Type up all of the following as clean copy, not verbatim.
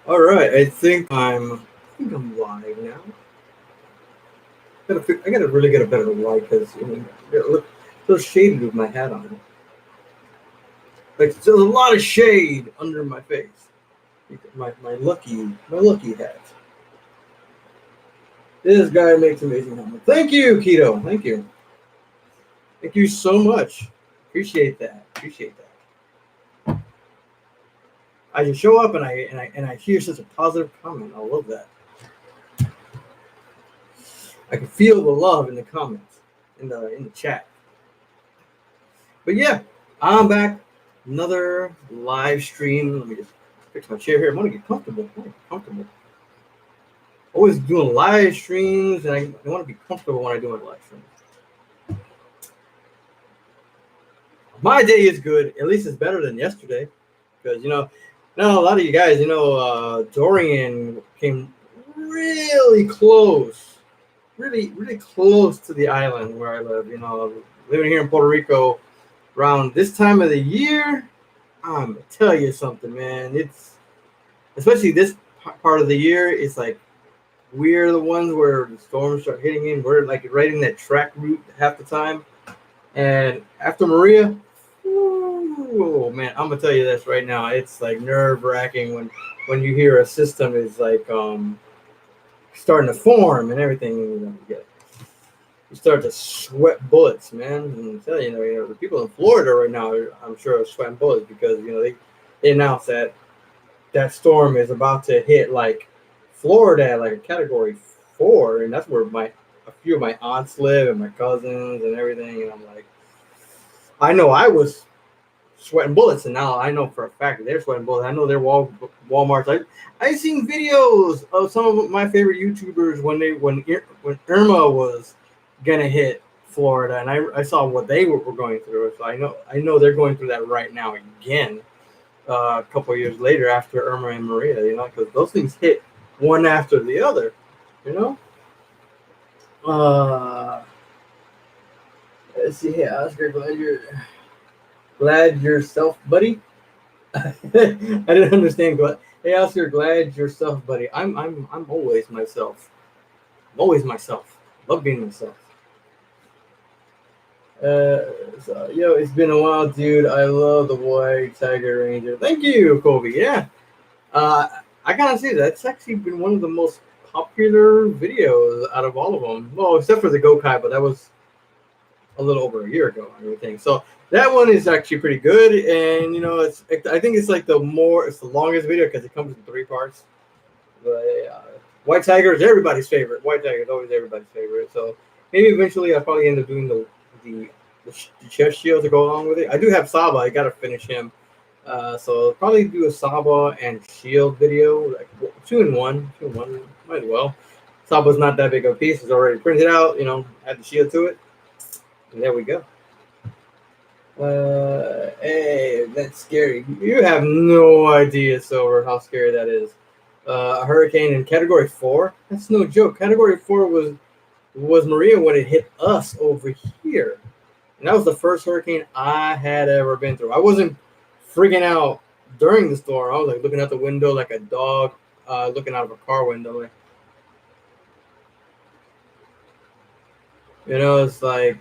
All right, I think I'm live now. I gotta really get a better light because it look so shaded with my hat on. Like there's a lot of shade under my face. My lucky hat. This guy makes amazing helmets. Thank you, Keto. Thank you so much. Appreciate that. Appreciate that. I just show up and I hear such a positive comment. I love that. I can feel the love in the comments in the chat. But yeah, I'm back. Another live stream. Let me just fix my chair here. I want to get comfortable. Always doing live streams, and I want to be comfortable when I do my live streams. My day is good. At least it's better than yesterday, because now a lot of you guys, Dorian came really close, really close to the island where I live. Living here in Puerto Rico, around this time of the year, I'm gonna tell you something, man. It's especially this part of the year. It's like we're the ones where the storms start hitting in. We're like right in that track route half the time. And after Maria, oh man, I'm gonna tell you this right now. It's like nerve wracking when you hear a system is like starting to form and everything. You start to sweat bullets, man. And I'm telling you, the people in Florida right now, I'm sure, are sweating bullets because they announced that storm is about to hit like Florida at like a category 4, and that's where a few of my aunts live and my cousins and everything. And I'm like, I know I was sweating bullets, and now I know for a fact that they're sweating bullets. I know they're Walmarts. I seen videos of some of my favorite YouTubers when Irma was gonna hit Florida, and I saw what they were going through. So I know they're going through that right now again. A couple of years later after Irma and Maria, because those things hit one after the other, you know. Let's see here, Oscar. Glad yourself, buddy. I didn't understand. Hey, Oscar, glad yourself, buddy. I'm always myself. I'm always myself. Love being myself. It's been a while, dude. I love the White Tiger Ranger. Thank you, Kobe. Yeah. I gotta say that's actually been one of the most popular videos out of all of them. Well, except for the Gokai, but that was a little over a year ago and everything. So that one is actually pretty good, and I think it's like it's the longest video because it comes in 3 parts. The White Tiger is everybody's favorite. White Tiger is always everybody's favorite. So maybe eventually I'll probably end up doing the chest shield to go along with it. I do have Saba. I gotta finish him. So I'll probably do a Saba and shield video, like 2-in-1. Might as well. Saba's not that big of a piece. It's already printed out. Add the shield to it. And there we go. Hey, that's scary. You have no idea, Silver, how scary that is. A hurricane in Category 4? That's no joke. Category 4 was Maria when it hit us over here. And that was the first hurricane I had ever been through. I wasn't freaking out during the storm. I was like looking out the window like a dog looking out of a car window. It's like,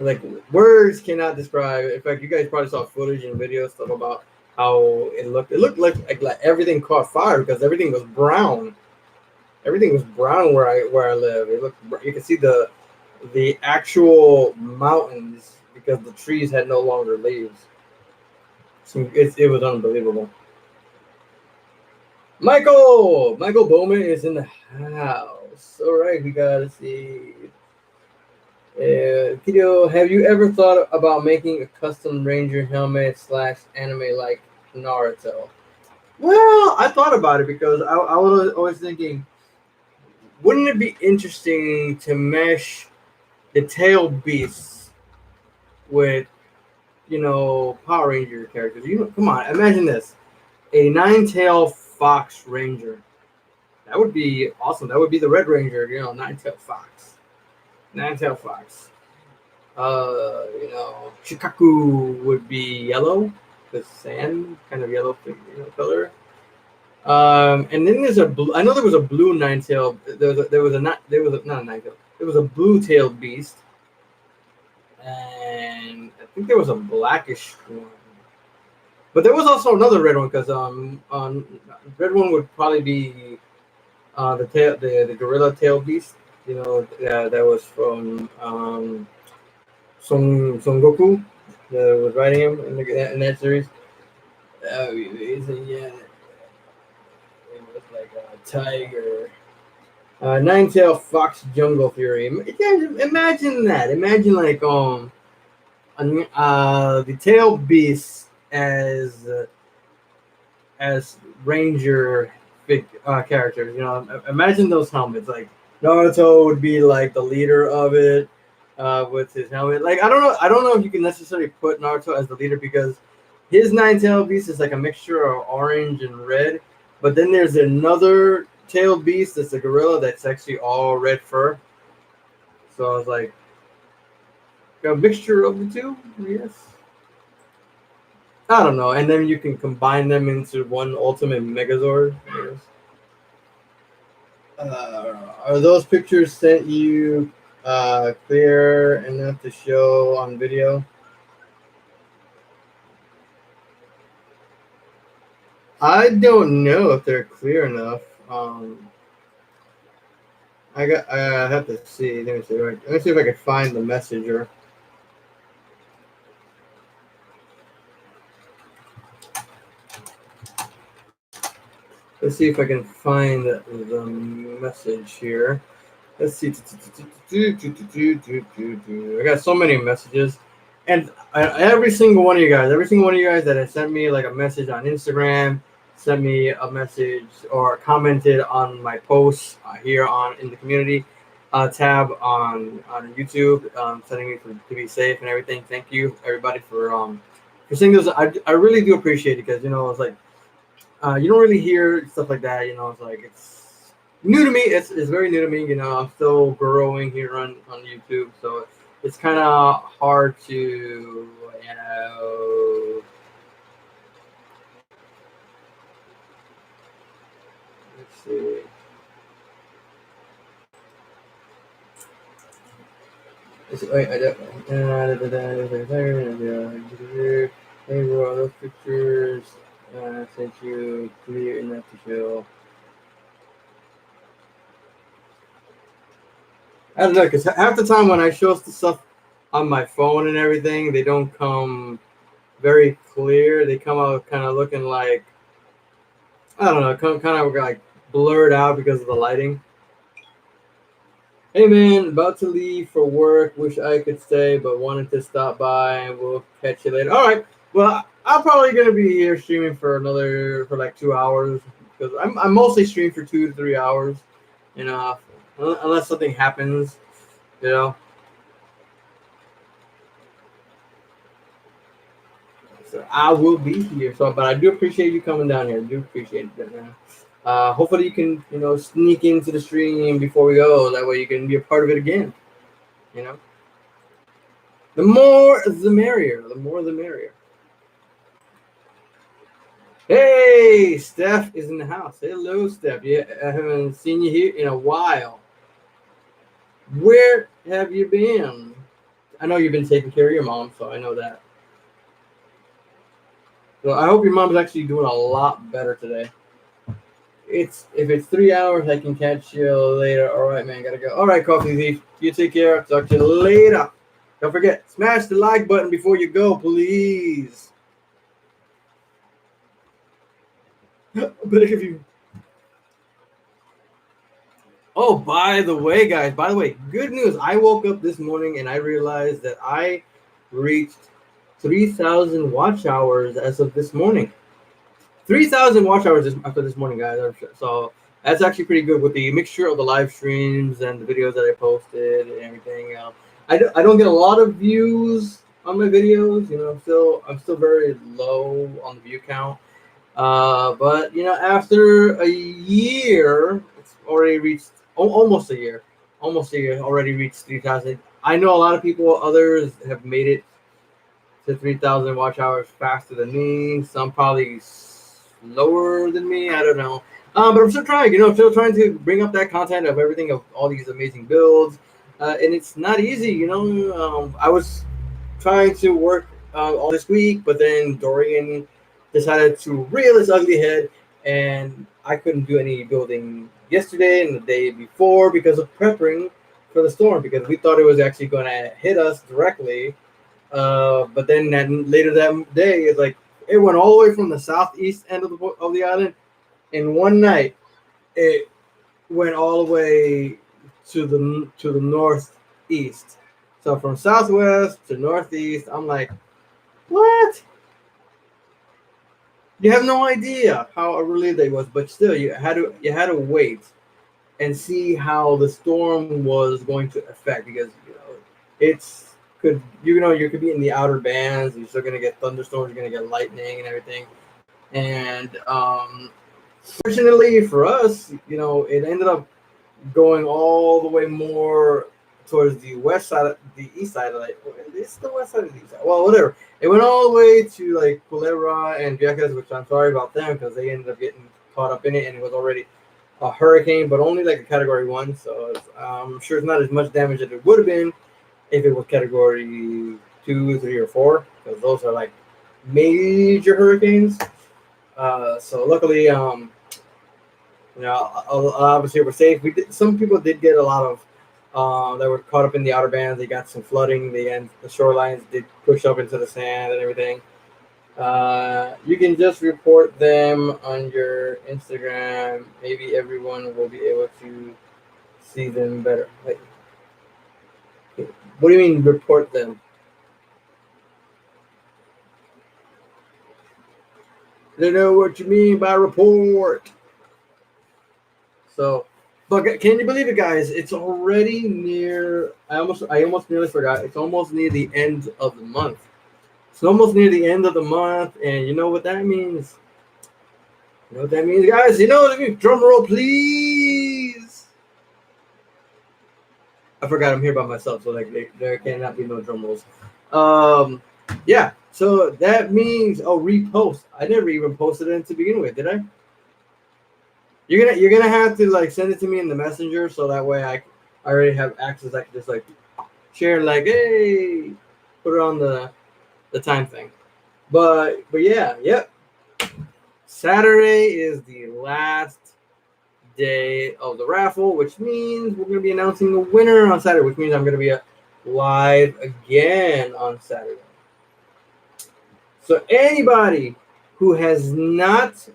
like words cannot describe. In fact, you guys probably saw footage and video stuff about how it looked. It looked like everything caught fire because everything was brown. Everything was brown where I live. You can see the actual mountains because the trees had no longer leaves. So it was unbelievable. Michael Bowman is in the house. All right, we gotta see. Kido, have you ever thought about making a custom Ranger helmet / anime like Naruto? Well, I thought about it because I was always thinking, wouldn't it be interesting to mesh the tail beasts with, Power Ranger characters? Come on, imagine this: a 9-tail fox ranger. That would be awesome. That would be the Red Ranger, 9-tail fox. 9-tail fox. Shikaku would be yellow. the sand kind of yellow color. And then there's a blue. I know there was a blue nine-tail. There was not a nine-tail. There was a blue-tailed beast, and I think there was a blackish one. But there was also another red one because red one would probably be the gorilla tail beast. That was from Son Goku that was riding him in that series. Yeah, it was like a tiger. Nine-tail fox jungle fury. Imagine that. Imagine like the tail beast as ranger characters. Imagine those helmets. Like Naruto would be like the leader of it with his helmet. Like I don't know if you can necessarily put Naruto as the leader because his nine-tailed beast is like a mixture of orange and red. But then there's another tailed beast that's a gorilla that's actually all red fur. So I was like, a mixture of the two, yes. I don't know. And then you can combine them into one ultimate Megazord. Yes. Are those pictures sent you clear enough to show on video? I don't know if they're clear enough. I have to see. Let me see if I can find the messenger. Let's see if I can find the message here. Let's see. I got so many messages, and every single one of you guys that has sent me like a message on Instagram, sent me a message or commented on my posts here in the community tab on YouTube, telling me to be safe and everything. Thank you everybody for saying those. I really do appreciate it because it's like you don't really hear stuff like that. It's like it's new to me. It's very new to me. I'm still growing here on YouTube, so it's kind of hard to let's see. Hey, bro, those pictures sent you clear enough to show. I don't know, because half the time when I show the stuff on my phone and everything, they don't come very clear. They come out kind of looking like, I don't know, kind of like blurred out because of the lighting. Hey man, about to leave for work. Wish I could stay, but wanted to stop by and we'll catch you later. All right. Well, I'm probably gonna be here streaming for like 2 hours because I'm mostly streaming for 2 to 3 hours. Unless something happens, So I will be here. But I do appreciate you coming down here. I do appreciate it, man. Hopefully you can, sneak into the stream before we go. That way you can be a part of it again. The more the merrier. The more the merrier. Hey, Steph is in the house. Hello, Steph. Yeah, I haven't seen you here in a while. Where have you been? I know you've been taking care of your mom, so I know that. So I hope your mom's actually doing a lot better today. If it's 3 hours, I can catch you later. All right, man, gotta go. All right, Coffee Thief, you take care. Talk to you later. Don't forget, smash the like button before you go, please. But if you... Oh, by the way, guys, good news. I woke up this morning and I realized that I reached 3,000 watch hours as of this morning. 3,000 watch hours after this morning, guys. So that's actually pretty good with the mixture of the live streams and the videos that I posted and everything. I don't get a lot of views on my videos. I'm still very low on the view count. But after a year, it's already reached almost a year. Already reached 3,000. I know a lot of people, others have made it to 3,000 watch hours faster than me. Some probably slower than me. I don't know. But I'm still trying. I'm still trying to bring up that content of everything of all these amazing builds, and it's not easy. I was trying to work all this week, but then Dorian decided to rear his ugly head, and I couldn't do any building yesterday and the day before because of prepping for the storm, because we thought it was actually going to hit us directly. But then later that day, it's like it went all the way from the southeast end of the island in one night. It went all the way to the northeast. So from southwest to northeast, I'm like, what? You have no idea how relieved I was, but still, you had to wait and see how the storm was going to affect, because it's you could be in the outer bands. You're still gonna get thunderstorms. You're gonna get lightning and everything. And fortunately for us, it ended up going all the way more towards the west side, the east side. It's the west side of the east side. Well, whatever. It went all the way to like Larrea and Drakkon, which I'm sorry about them because they ended up getting caught up in it, and it was already a hurricane, but only like a Category 1. So I'm sure it's not as much damage as it would have been if it was Category 2, 3, or 4, because those are like major hurricanes. So luckily, obviously we're safe. Some people did get a lot of that were caught up in the outer bands. They got some flooding. The shorelines did push up into the sand and everything. You can just report them on your Instagram. Maybe everyone will be able to see them better. What do you mean report them? I don't know what you mean by report. So, but can you believe it, guys? It's already near. I almost nearly forgot. It's almost near the end of the month. It's almost near the end of the month, and you know what that means? You know what that means, guys? You know what I mean? Drum roll, please. I forgot I'm here by myself, so there cannot be no drum rolls. Yeah. So that means repost. I never even posted it to begin with, did I? You're gonna have to like send it to me in the messenger, so that way I already have access. I can just like share, like, hey, put it on the time thing. But yeah, yep. Saturday is the last day of the raffle, which means we're gonna be announcing the winner on Saturday, which means I'm gonna be live again on Saturday. So anybody who has not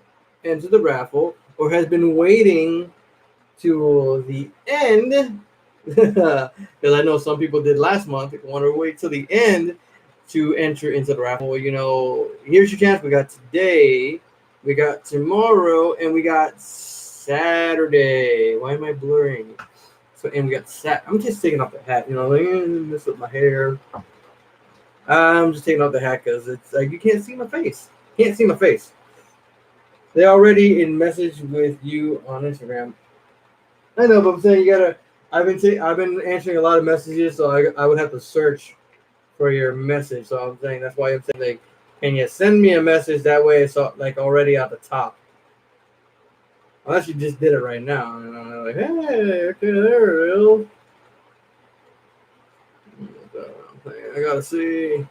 entered the raffle or has been waiting to the end, because I know some people did last month, want to wait till the end to enter into the raffle. Here's your chance. We got today, we got tomorrow, and we got Saturday. Why am I blurring? And we got I'm just taking off the hat, mess with my hair. I'm just taking off the hat because it's like you can't see my face. They're already in message with you on Instagram. I know, but I'm saying you gotta. I've been answering a lot of messages, so I would have to search for your message. So I'm saying that's why I'm saying, like, can you send me a message that way? It's like already at the top. Unless you just did it right now, and I'm like, hey, okay, there it is. I gotta see.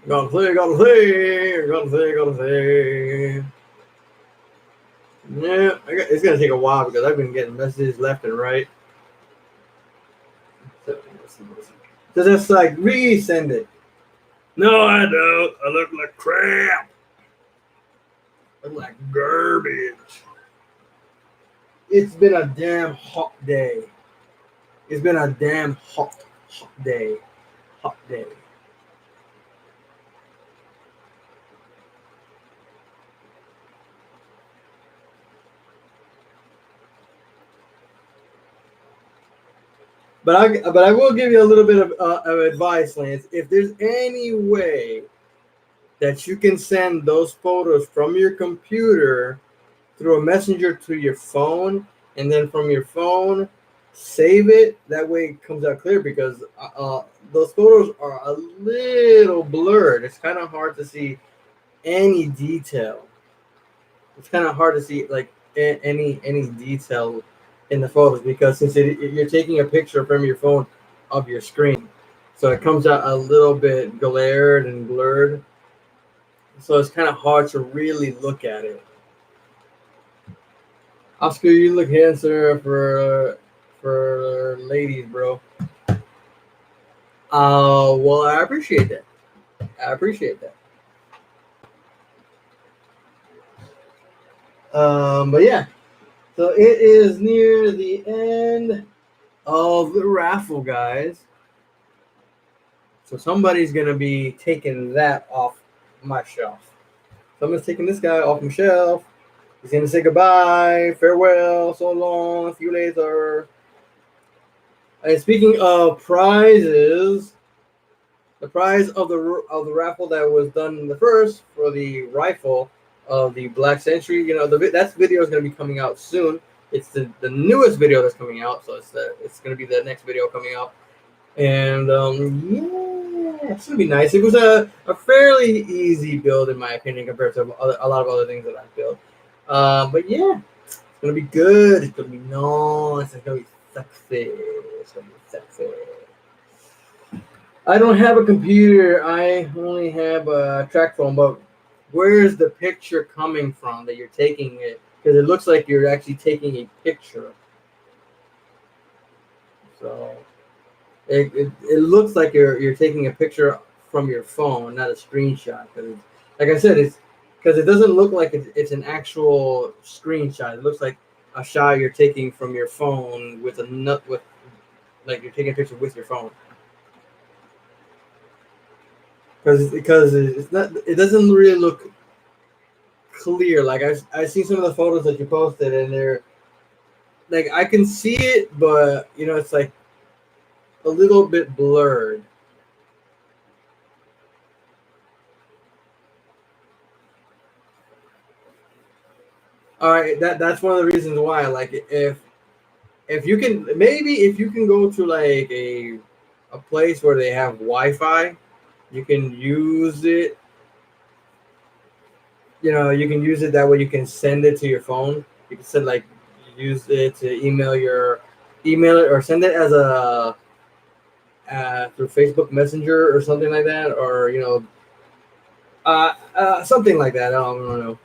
Gotta see. Yeah, it's gonna take a while because I've been getting messages left and right. So just like resend it. No, I don't. I look like crap. I look like garbage. It's been a damn hot day. It's been a damn hot day. Hot day. But I will give you a little bit of advice, Lance. If there's any way that you can send those photos from your computer through a messenger to your phone, and then from your phone save it. That way it comes out clear because those photos are a little blurred. It's kind of hard to see any detail. It's kind of hard to see like any detail in the photos because since you're taking a picture from your phone of your screen, so it comes out a little bit glared and blurred. So it's kind of hard to really look at it. Oscar, you look handsome for ladies, bro. Well, I appreciate that. I appreciate that. But yeah, so it is near the end of the raffle, guys. So somebody's gonna be taking that off my shelf. Someone's taking this guy off my shelf. He's gonna say goodbye, farewell, so long, see you later. And speaking of prizes, the prize of the raffle that was done in the first for the rifle of the Black Century, you know, that video is going to be coming out soon. It's the newest video that's coming out, so it's going to be the next video coming out. And yeah, it's going to be nice. It was a fairly easy build in my opinion compared to a lot of other things that I've built. But yeah, it's going to be good. It's going to be nice. It's going to be sexy. It's going to be sexy. I don't have a computer. I only have a track phone. But where's the picture coming from that you're taking it? Because it looks like you're actually taking a picture. So it looks like you're taking a picture from your phone, not a screenshot. Because like I said, it's because it doesn't look like it's an actual screenshot. It looks like a shot you're taking from your phone with like you're taking a picture with your phone. Because it's not, it doesn't really look clear. Like I see some of the photos that you posted, and they're like I can see it, but you know it's like a little bit blurred. All right, that's one of the reasons why. Like if you can go to like a place where they have Wi-Fi, you can use it. You know, you can use it that way. You can send it to your phone. You can send like use it to email it or send it as a through Facebook Messenger or something like that, or you know, something like that. I don't know.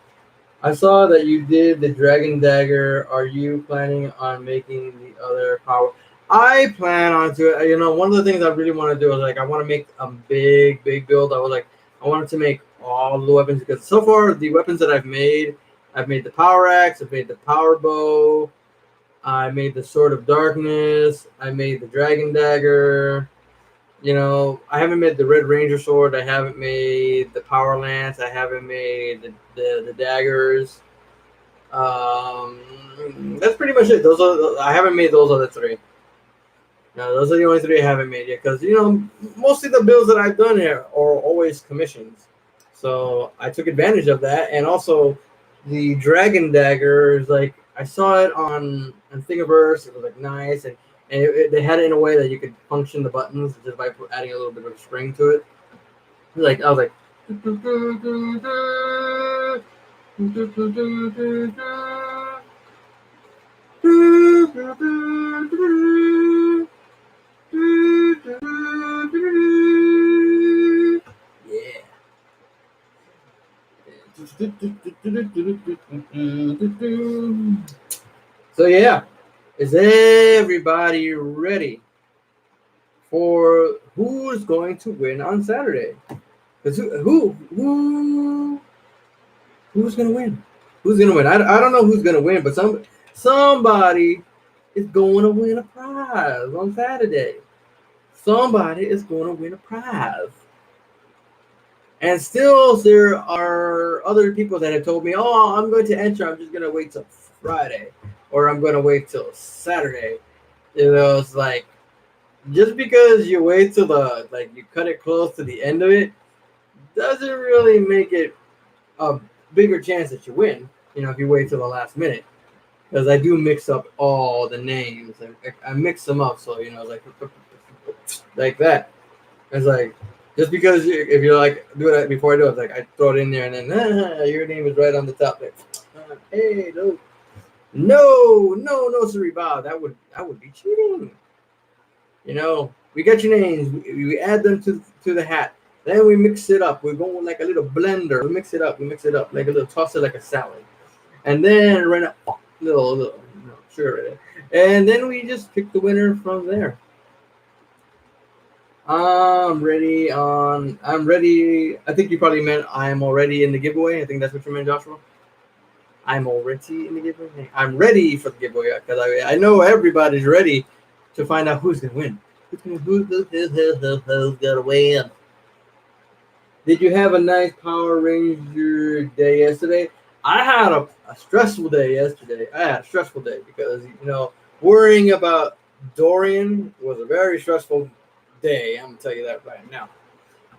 I saw that you did the Dragon Dagger. Are you planning on making the other power? I plan on to. You know, one of the things I really want to do is like I want to make a big build. I wanted to make all the weapons because so far the weapons that I've made the power axe, I've made the power bow, I made the sword of darkness, I made the dragon dagger. You know, I haven't made the Red Ranger sword. I haven't made the power lance. I haven't made the daggers. That's pretty much it. I haven't made those other three. No, those are the only three I haven't made yet. Because you know, mostly the builds that I've done here are always commissions. So I took advantage of that, and also the dragon dagger is like I saw it on Thingiverse. It was like nice, and they had it in a way that you could function the buttons just by adding a little bit of spring to it. Like I was like, yeah. So yeah, is everybody ready for who's going to win on Saturday? Because who's gonna win? Who's gonna win? I don't know who's gonna win, but somebody is going to win a prize on Saturday. Somebody is going to win a prize. And still, there are other people that have told me, "Oh, I'm going to enter. I'm just going to wait till Friday, or I'm going to wait till Saturday." You know, it's like just because you wait till you cut it close to the end of it, doesn't really make it a bigger chance that you win. You know, if you wait till the last minute. because I do mix up all the names. I mix them up, so you know, like that. It's like just because if you're like do it before I do it, it's like I throw it in there and then your name is right on the top. Like, hey, no, sorry, Bob. That would be cheating. You know, we get your names, we add them to the hat, then we mix it up. We're going like a little blender. We mix it up like a little toss it like a salad, and then run a little sugar in it, and then we just pick the winner from there. I'm ready. I think you probably meant I'm already in the giveaway. I think that's what you meant, Joshua. I'm already in the giveaway. I'm ready for the giveaway because I know everybody's ready to find out who's gonna win. Who's gonna win? Did you have a nice Power Ranger day yesterday? I had a stressful day yesterday. I had a stressful day because worrying about Dorian was a very stressful day. I'm gonna tell you that right now.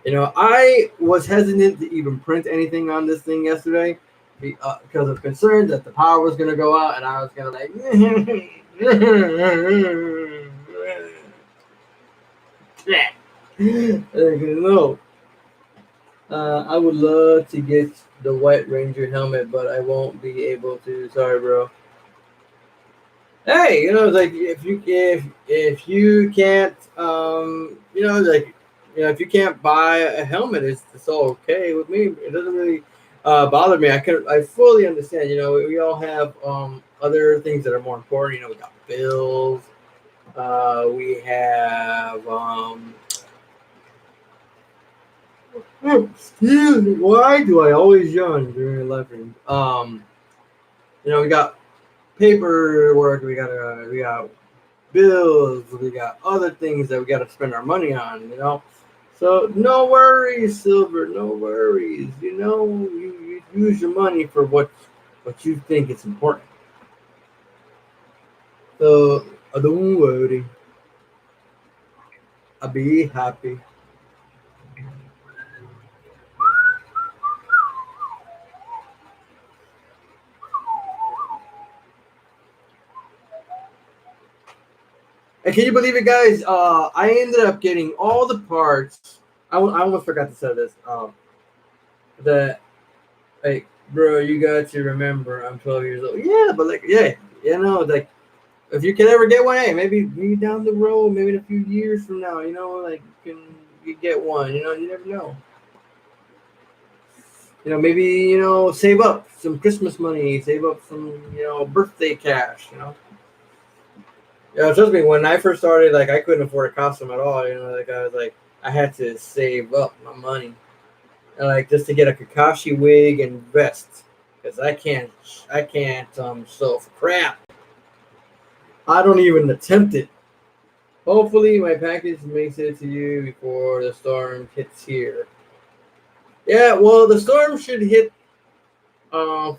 I was hesitant to even print anything on this thing yesterday because of concern that the power was gonna go out and I was gonna like. No. I would love to get the White Ranger helmet, but I won't be able to. Sorry, bro. Hey, like if you can't, if you can't buy a helmet, it's all okay with me. It doesn't really bother me. I fully understand. We all have other things that are more important. We got bills. We have excuse me. Why do I always yawn during a live stream? We got paperwork. We got bills. We got other things that we got to spend our money on. So no worries, Silver. No worries. You use your money for what you think is important. So don't worry. I'll be happy. And can you believe it, guys? I ended up getting all the parts. I almost forgot to say this. That, like, bro, you got to remember, I'm 12 years old. Yeah, but like, yeah, like, if you can ever get one, hey, maybe down the road, maybe in a few years from now, like, you get one. You never know. Maybe save up some Christmas money, save up some birthday cash. Yeah, trust me. When I first started, like I couldn't afford a costume at all. Like I was like, I had to save up my money, and like just to get a Kakashi wig and vest, because I can't sew for crap. I don't even attempt it. Hopefully, my package makes it to you before the storm hits here. Yeah, well, the storm should hit uh,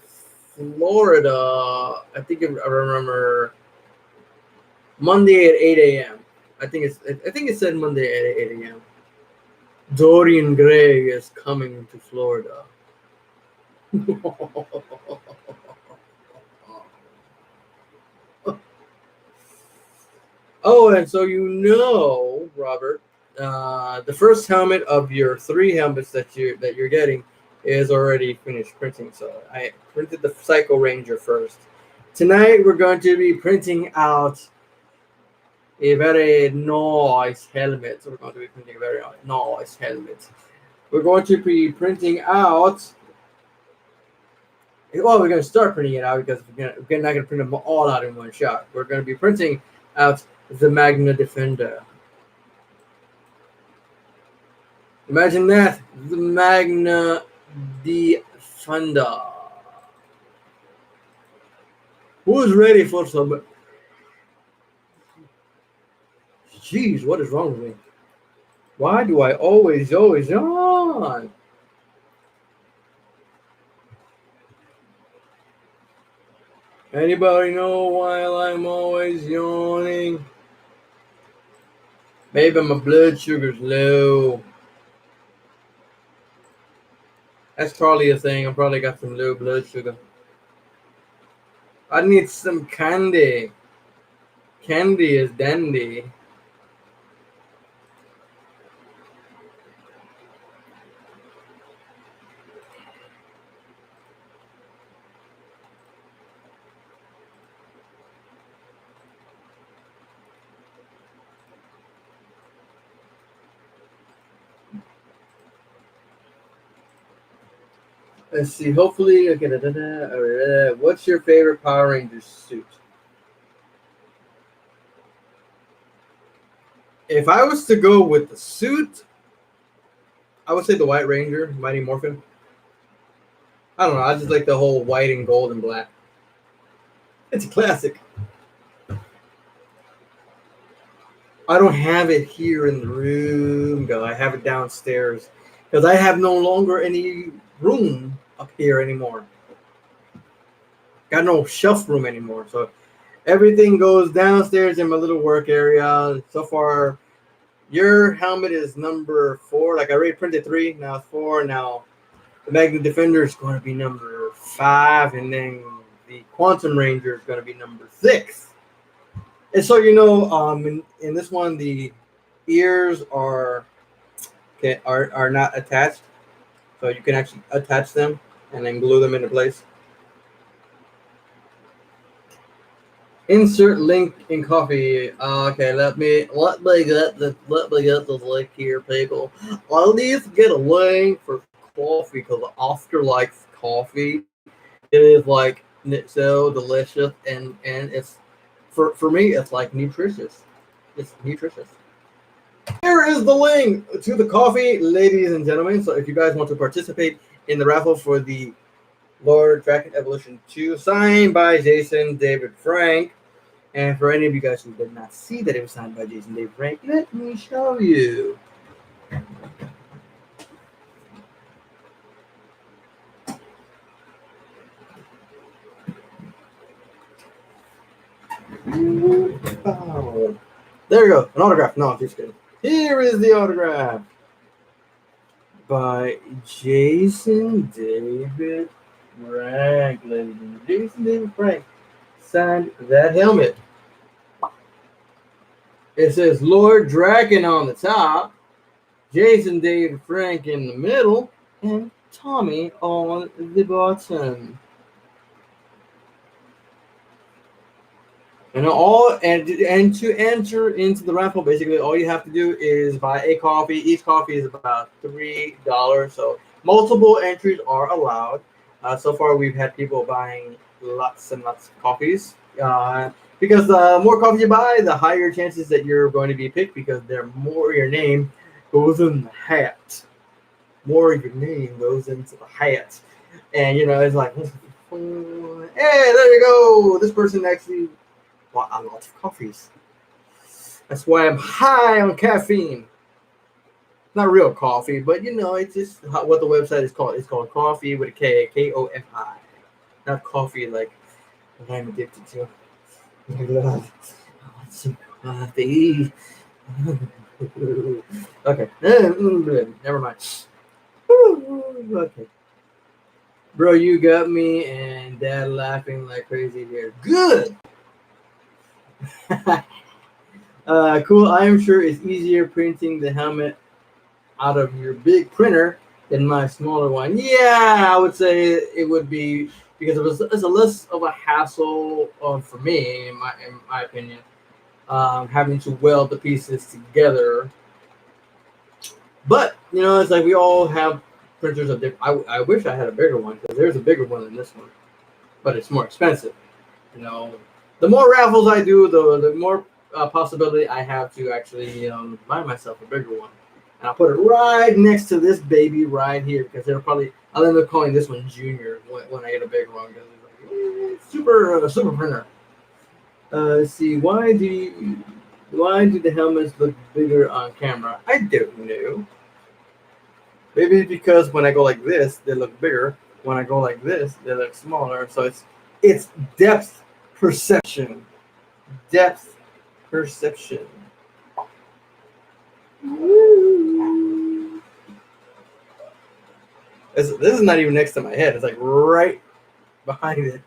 Florida. I remember Monday at 8 a.m. I think it said Monday at 8 a.m. Dorian Gray is coming to Florida. Oh, and so Robert, the first helmet of your 3 helmets that you're getting is already finished printing. So I printed the Psycho Ranger first. Tonight we're going to be printing out a very nice helmet. So we're going to be printing a very nice helmet. We're going to be printing out. Well, we're going to start printing it out because we're not going to print them all out in one shot. We're going to be printing out the Magna Defender. Imagine that, the Magna Defender. Who's ready for some? Jeez, what is wrong with me? Why do I always yawn? Anybody know why I'm always yawning? Maybe my blood sugar's low. That's probably a thing. I probably got some low blood sugar. I need some candy. Candy is dandy. Let's see. Hopefully, okay. What's your favorite Power Ranger suit? If I was to go with the suit, I would say the White Ranger, Mighty Morphin. I don't know. I just like the whole white and gold and black. It's a classic. I don't have it here in the room, though. I have it downstairs because I have no longer any room up here anymore. Got no shelf room anymore, so everything goes downstairs in my little work area. So far, your helmet is number 4. Like I already printed 3, now it's 4. Now the Magnet Defender is going to be number 5, and then the Quantum Ranger is going to be number 6. And so in this one, the ears are not attached, so you can actually attach them and then glue them into place. Insert link in coffee. Okay, let me get the link here, people. I'll need to get a link for coffee because Afterlife coffee, it is like so delicious and it's for me it's like nutritious. It's nutritious. Here is the link to the coffee, ladies and gentlemen. So if you guys want to participate in the raffle for the Lord Drakkon Evolution 2, signed by Jason David Frank. And for any of you guys who did not see that it was signed by Jason David Frank, let me show you. Oh. There you go. An autograph. No, I'm just kidding. Here is the autograph by Jason David Frank, ladies and gentlemen. Jason David Frank signed that helmet. It says Lord Drakkon on the top, Jason David Frank in the middle, and Tommy on the bottom. And to enter into the raffle, basically all you have to do is buy a coffee. Each coffee is about $3, so multiple entries are allowed. So far, we've had people buying lots and lots of coffees because the more coffee you buy, the higher chances that you're going to be picked because the more your name goes in the hat. More of your name goes into the hat, and it's like, hey, there you go. This person actually bought a lot of coffees. That's why I'm high on caffeine. Not real coffee, but it's just what the website is called. It's called coffee with a K, Kofi. Not coffee like what I'm addicted to. I love some coffee. Okay, never mind. Okay. Bro, you got me and Dad laughing like crazy here. Good! Cool. I am sure it's easier printing the helmet out of your big printer than my smaller one. Yeah, I would say it would be because it's a less of a hassle for me, in my opinion, having to weld the pieces together. But it's like we all have printers of different. I wish I had a bigger one because there's a bigger one than this one, but it's more expensive. The more raffles I do, the more possibility I have to actually buy myself a bigger one. And I'll put it right next to this baby right here because I'll end up calling this one Junior when I get a bigger one because it's like super printer. Let's see, why do the helmets look bigger on camera? I don't know. Maybe because when I go like this, they look bigger. When I go like this, they look smaller. So it's depth perception. Depth perception. This is not even next to my head. It's like right behind it.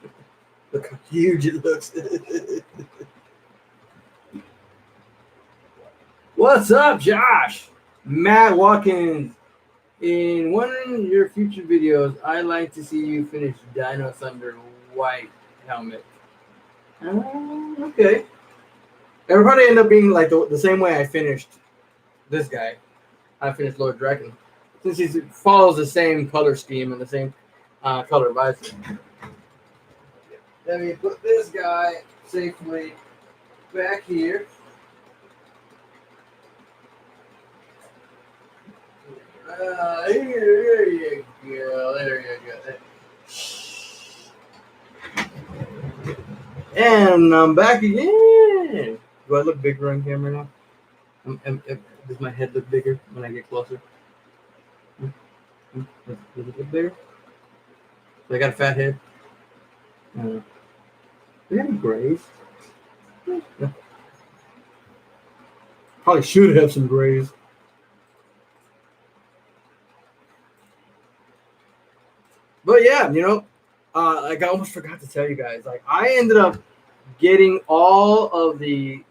Look how huge it looks. What's up, Josh? Matt Watkins. In one of your future videos, I'd like to see you finish Dino Thunder White Helmet. Okay. It'll probably end up being like the same way I finished this guy. I finished Lord Drakkon. Since he follows the same color scheme and the same color visor. Let me put this guy safely back here. There you go. There you go. And I'm back again. Do I look bigger on camera now? Does my head look bigger when I get closer? Does it look bigger? So I got a fat head. Do you have any grays? No. Probably should have some grays. But yeah, like I almost forgot to tell you guys, like I ended up getting all of the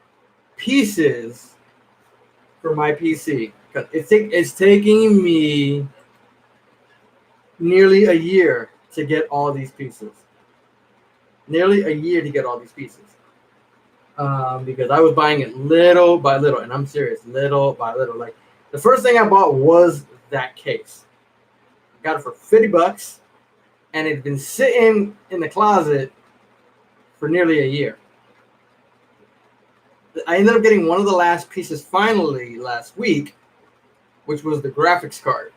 pieces for my PC. It's taking me nearly a year to get all these pieces. Nearly a year to get all these pieces. Because I was buying it little by little, and I'm serious, little by little. Like the first thing I bought was that case. I got it for $50, and it's been sitting in the closet for nearly a year. I ended up getting one of the last pieces finally last week, which was the graphics card.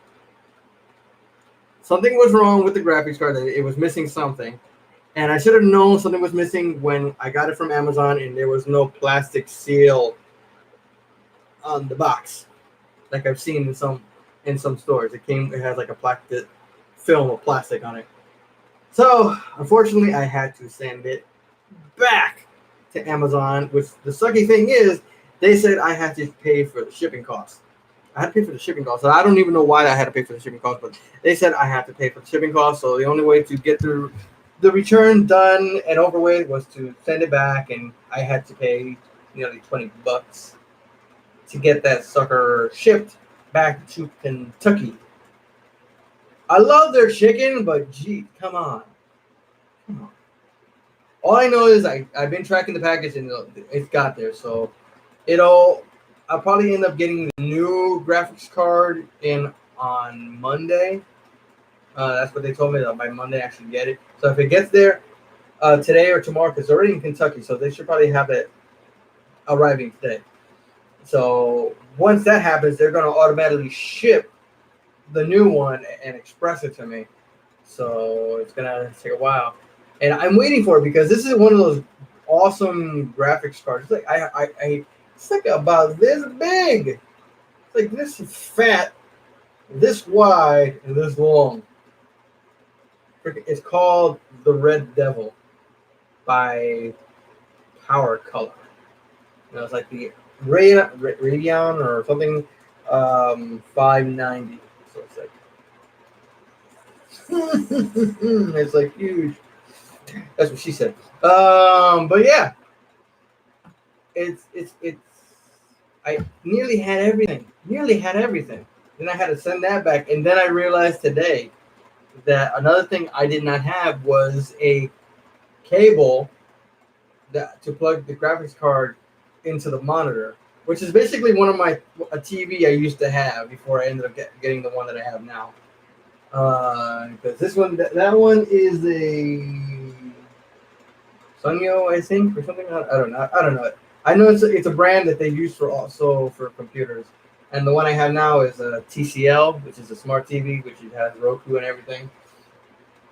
Something was wrong with the graphics card. It was missing something. And I should have known something was missing when I got it from Amazon and there was no plastic seal on the box, like I've seen in some stores. It has like a plastic film of plastic on it. So unfortunately, I had to send it back to Amazon. Which the sucky thing is, they said I had to pay for the shipping costs. I had to pay for the shipping costs. So I don't even know why I had to pay for the shipping costs, but they said I had to pay for the shipping costs. So the only way to get through the return done and over with was to send it back, and I had to pay nearly $20 to get that sucker shipped back to Kentucky. I love their chicken, but gee, come on. All I know is I've been tracking the package and it's got there, so I'll probably end up getting the new graphics card in on Monday. That's what they told me, that by Monday I should get it. So if it gets there today or tomorrow, because they're already in Kentucky, so they should probably have it arriving today. So once that happens, they're going to automatically ship the new one and express it to me. So it's going to take a while. And I'm waiting for it because this is one of those awesome graphics cards. It's like it's like about this big. It's like this fat, this wide, and this long. It's called the Red Devil by Power Color. It's like the Radeon or something 590. So it's like it's like huge. That's what she said. But yeah, it's I nearly had everything. Then I had to send that back, and then I realized today that another thing I did not have was a cable to plug the graphics card into the monitor, which is basically a TV I used to have before I ended up getting the one that I have now. Because this one, that one is a Sunyo, I think, or something. I don't know. I know it's a brand that they use for computers. And the one I have now is a TCL, which is a smart TV, which has Roku and everything.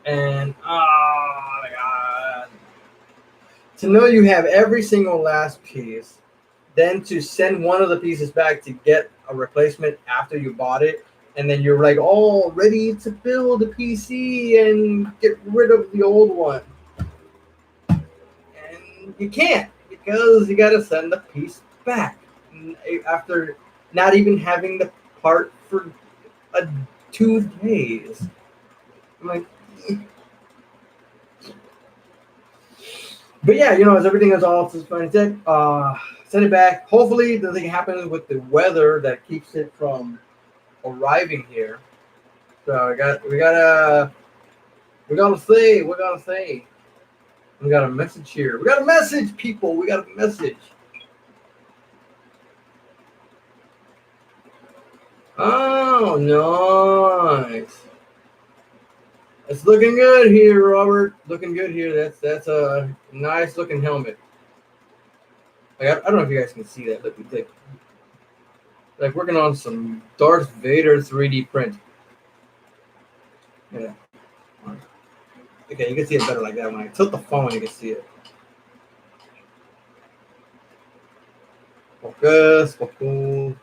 And oh my god, to know you have every single last piece, then to send one of the pieces back to get a replacement after you bought it, and then you're like all ready to build a PC and get rid of the old one, and you can't because you got to send the piece back after not even having the part for 2 days. I'm like, But yeah, as everything is all fine said, send it back. Hopefully, nothing happens with the weather that keeps it from arriving here. So we gotta say. We got a message here. We got a message, people. We got a message. Oh, nice. It's looking good here, Robert. Looking good here. That's a nice looking helmet. Like, I don't know if you guys can see that, but like working on some Darth Vader 3D print. Yeah. Okay, you can see it better like that. When I tilt the phone, you can see it. Focus. Oh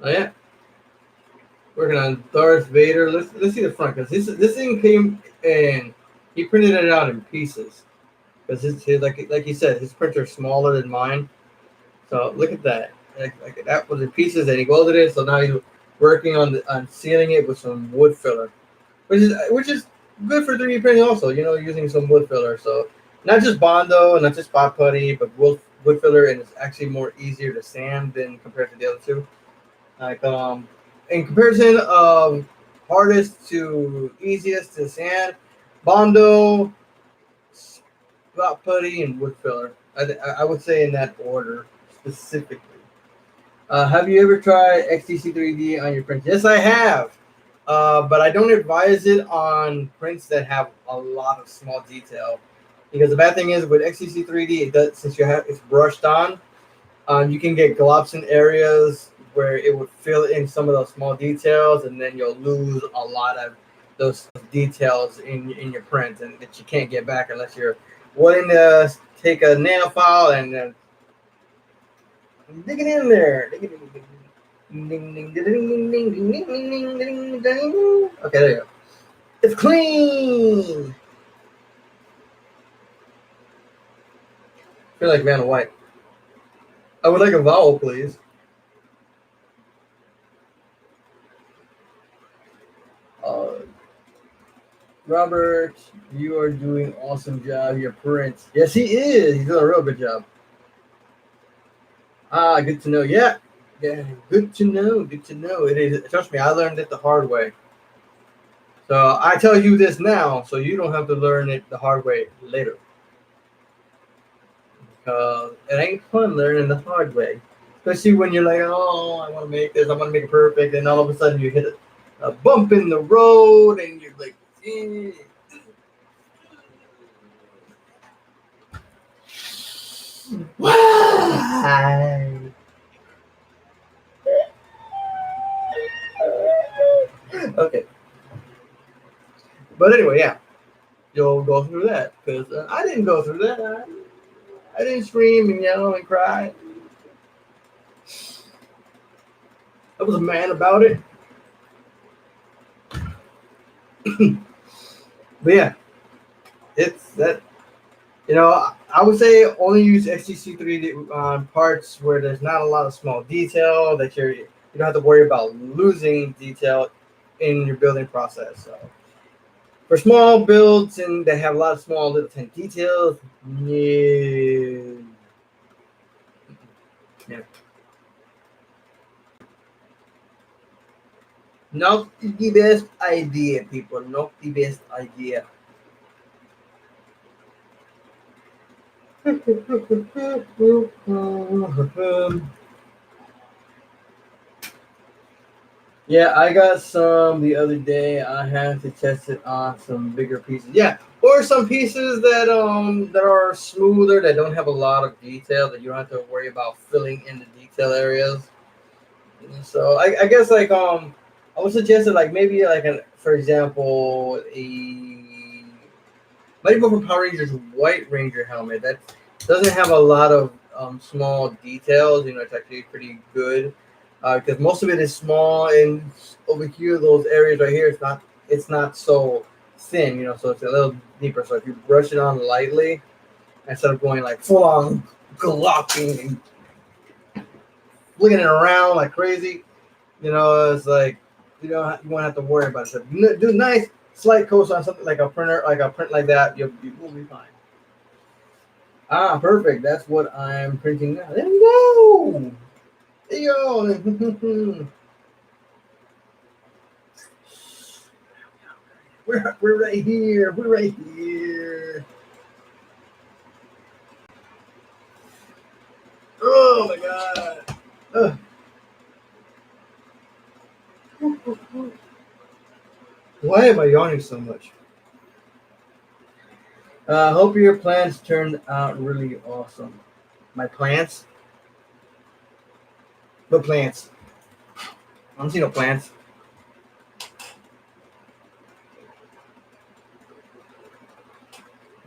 yeah. Working on Darth Vader. Let's see the front, because this thing came and he printed it out in pieces. Because his like you said, his printer's smaller than mine. So look at that. Like that was in pieces, and he welded it. So now he's working on sealing it with some wood filler, which is good for 3D printing. Also, using some wood filler. So not just Bondo, not just spot putty, but wood filler, and it's actually more easier to sand than compared to the other two. Like in comparison of hardest to easiest to sand, Bondo, spot putty, and wood filler. I would say in that order specifically. Have you ever tried XTC 3D on your prints? Yes, I have. But I don't advise it on prints that have a lot of small detail, because the bad thing is with XTC 3D, it does, since it's brushed on, you can get glops in areas where it would fill in some of those small details, and then you'll lose a lot of those details in your print, and that you can't get back unless you're willing to take a nail file and dig it in there. Okay, there you go. It's clean. I feel like Vanna White. I would like a vowel, please. Robert, you are doing awesome job. Your print. Yes, he is. He's doing a real good job. Good to know. Yeah, good to know. Good to know. It is. Trust me, I learned it the hard way. So I tell you this now, so you don't have to learn it the hard way later. Because it ain't fun learning the hard way. Especially when you're like, oh, I want to make this, I want to make it perfect, and all of a sudden you hit a bump in the road, and you're like, eh. Why? Okay. But anyway, yeah, you'll go through that, because I didn't go through that. I didn't scream and yell and cry. I was a man about it. But yeah, it's that. I would say only use XTC 3D on parts where there's not a lot of small detail that you don't have to worry about losing detail in your building process. So for small builds and that have a lot of small little tiny details, yeah. Not the best idea, people. Not the best idea. Yeah, I got some the other day. I had to test it on some bigger pieces. Yeah, or some pieces that are smoother, that don't have a lot of detail, that you don't have to worry about filling in the detail areas. So I guess I would suggest it like maybe like for example might go for Power Rangers White Ranger helmet that doesn't have a lot of small details. It's actually pretty good because most of it is small, and over here, those areas right here, it's not so thin. So it's a little deeper. So if you brush it on lightly instead of going like full on glopping and flicking it around like crazy, it's like you won't have to worry about it. So do nice slight coats on something like a print like that, you will be fine. Ah, perfect. That's what I'm printing now. There we go. There you go. We're right here. We're right here. Oh my god. Why am I yawning so much? Hope your plants turned out really awesome. My plants? What plants? I don't see no plants.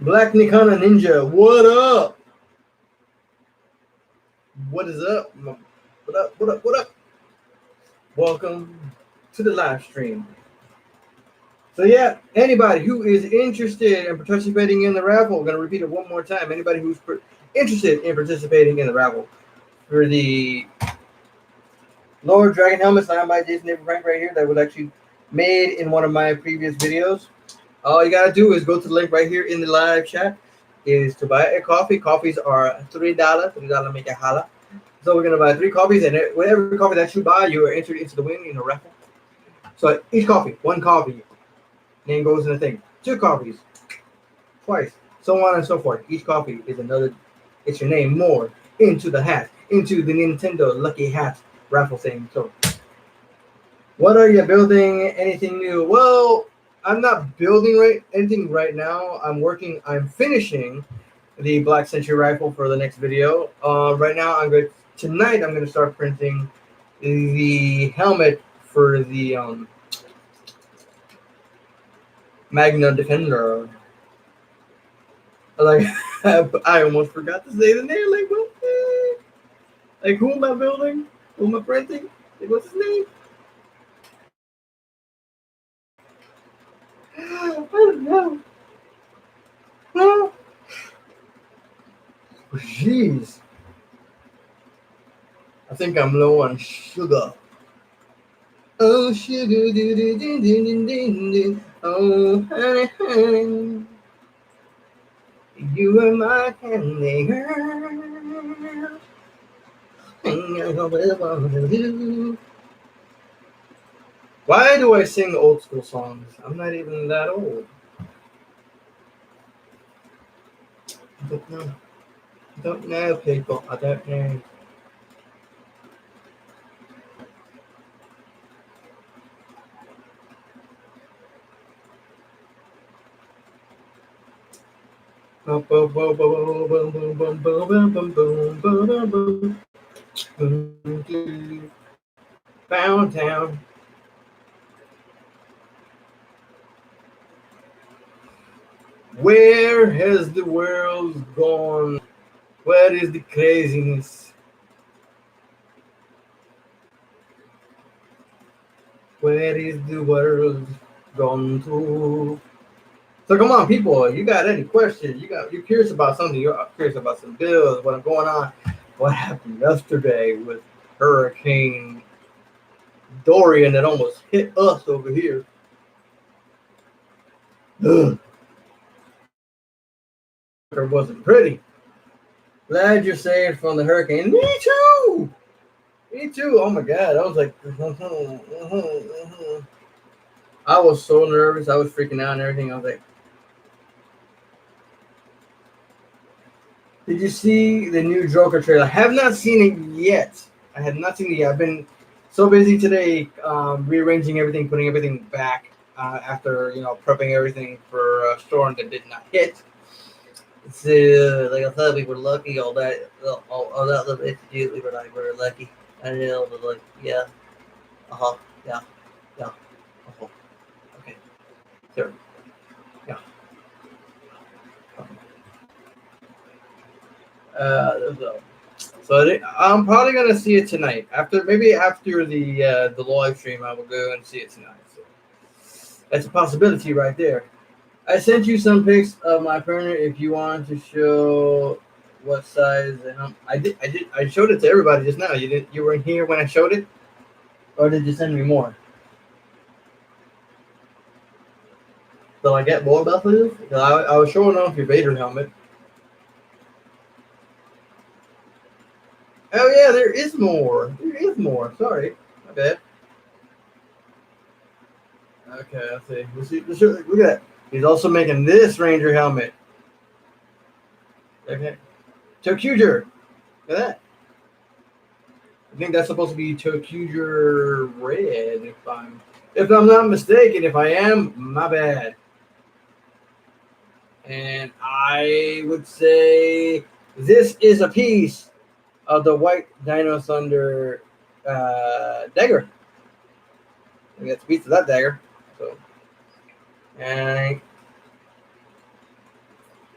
Black Nikana Ninja, what up? What is up? What up? What up? What up? Welcome to the live stream. So yeah, anybody who is interested in participating in the raffle, I'm going to repeat it one more time. Anybody who's interested in participating in the raffle for the Lord Drakkon Helmet signed by Jason David Frank right here that was actually made in one of my previous videos. All you got to do is go to the link right here in the live chat is to buy a coffee. Coffees are $3. $3 make a holla. So we're going to buy 3 coffees, and whatever coffee that you buy, you are entered into the win in a raffle. So each coffee, 1 coffee, name goes in the thing. 2 coffees, twice, so on and so forth. Each coffee is another, it's your name more into the hat, into the Nintendo Lucky Hat raffle thing. So what are you building? Anything new? Well, I'm not building anything right now. I'm finishing the Black Century rifle for the next video. Right now tonight I'm going to start printing the helmet for the Magna Defender. Like, I almost forgot to say the name. Like, what? Like, who am I building? Who am I printing? Like, what's his name? I don't know. Oh, jeez. I think I'm low on sugar. Oh, sugar, do, do, do, do, do, do, do. Oh, honey, honey. You are my candy girl. Why do I sing old school songs? I'm not even that old. I don't know. I don't know, people. I don't know. Boom, boom, boom, boom, boom, boom, boom, boom, boom, boom, boom, boom, boom. Bound town. Where has the world gone? Where is the craziness? Where is the world gone to? So come on, people. You got any questions? You're curious about something. You're curious about some bills. What's going on? What happened yesterday with Hurricane Dorian that almost hit us over here? Ugh. It wasn't pretty. Glad you're safe from the hurricane. Me too. Me too. Oh my god. I was like, I was so nervous. I was freaking out and everything. I was like, did you see the new Joker trailer? I have not seen it yet. I have not seen it yet. I've been so busy today rearranging everything, putting everything back after, prepping everything for a storm that did not hit. So, like I thought, we were lucky. All that little bit to do, we were like, we're lucky. I know, but like, yeah, yeah, yeah, okay, sure, yeah. So I'm probably gonna see it tonight. After the live stream, I will go and see it tonight. So that's a possibility right there. I sent you some pics of my printer if you want to show what size and I showed it to everybody just now. You weren't here when I showed it, or did you send me more? So I get more about this? I was showing off your Vader helmet. is more. There is more. Sorry, my bad. Okay, let's see. Look at that. He's also making this Ranger helmet. Okay. Tokuger. Look at that. I think that's supposed to be Tokuger red, if I'm not mistaken. If I am, my bad. And I would say this is a piece of the White Dino Thunder dagger. I think that's a piece of that dagger. So, and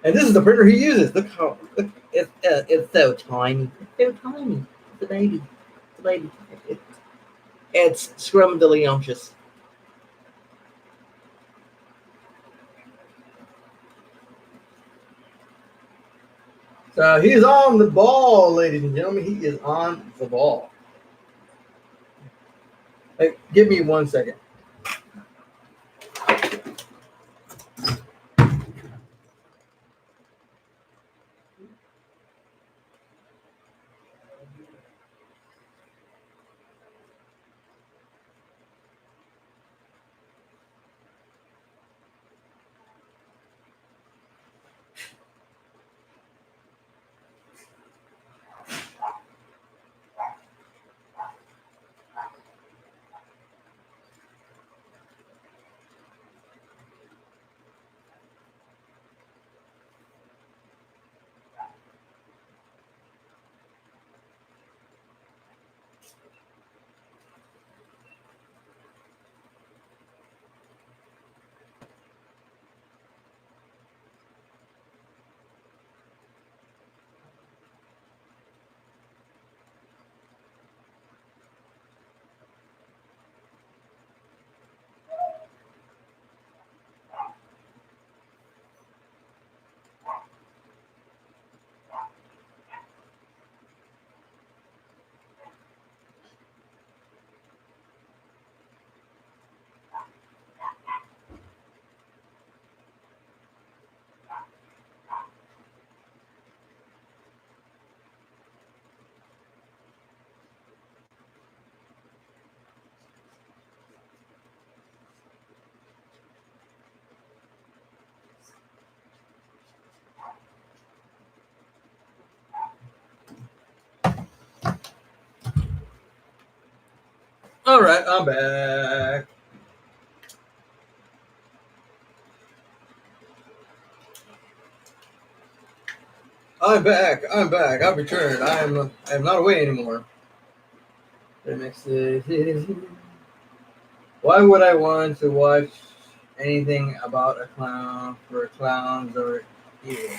this is the printer he uses. Look, it's so tiny. It's so tiny. It's a baby. It's a baby. It's scrumdiddlyumptious. So he's on the ball, ladies and gentlemen. He is on the ball. Hey, give me 1 second. All right, I'm back. I'm back. I've returned. I am not away anymore. Why would I want to watch anything about a clown for clowns or evil?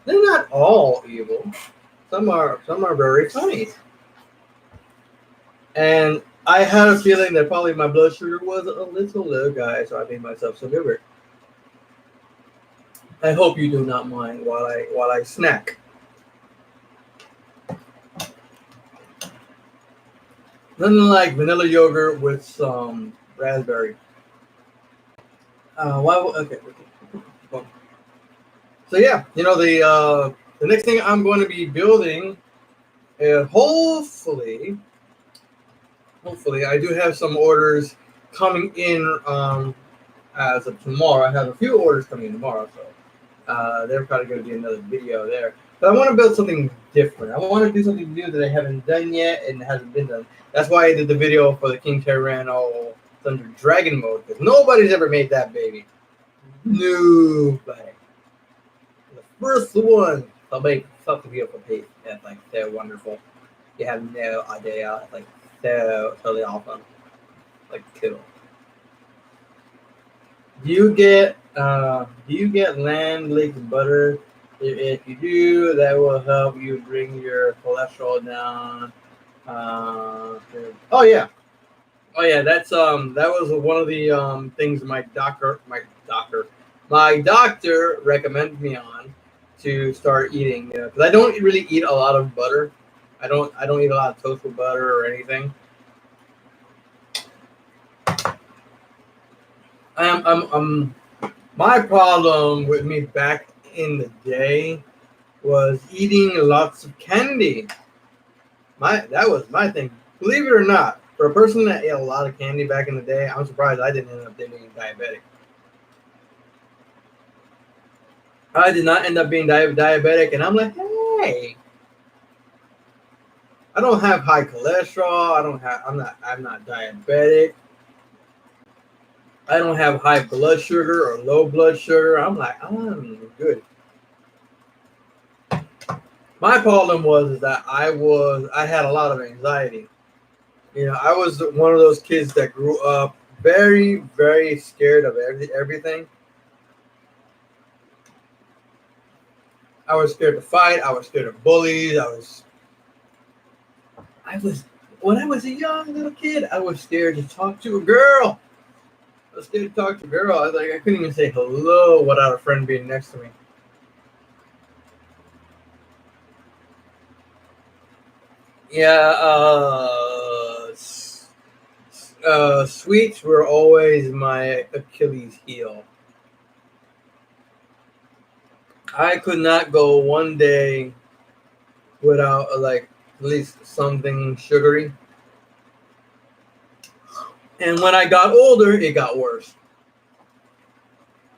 They're not all evil. Some are very funny. And I had a feeling that probably my blood sugar was a little low, guys, so I made myself some yogurt. I hope you do not mind while I snack. Nothing like vanilla yogurt with some raspberry. Okay. So yeah, the next thing I'm going to be building, hopefully I do have some orders coming in as of tomorrow. I have a few orders coming in tomorrow, so there's probably going to be another video there. But I want to build something different. I want to do something new that I haven't done yet and hasn't been done. That's why I did the video for the King Tyranno Thunder Dragon mode, because nobody's ever made that baby. Nobody. The first one. I'll make such a beautiful piece. It's like so wonderful. You have no idea. It's like so totally awesome. Like cool. Do you get land lakes butter? If you do, that will help you bring your cholesterol down. Oh yeah. That's that was one of the things my doctor recommended me on to start eating. Because I don't really eat a lot of butter. I don't eat a lot of toast with butter or anything. My problem with me back in the day was eating lots of candy. That was my thing. Believe it or not, for a person that ate a lot of candy back in the day, I'm surprised I didn't end up being diabetic. I did not end up being diabetic, and I'm like, hey, I don't have high cholesterol. I'm not diabetic. I don't have high blood sugar or low blood sugar. I'm like, I'm good. My problem was that I had a lot of anxiety. You know, I was one of those kids that grew up very, very scared of everything. I was scared to fight. I was scared of bullies. When I was a young little kid, I was scared to talk to a girl. I was scared to talk to a girl. I was like, I couldn't even say hello without a friend being next to me. Yeah, sweets were always my Achilles heel. I could not go one day without like at least something sugary. And when I got older, it got worse.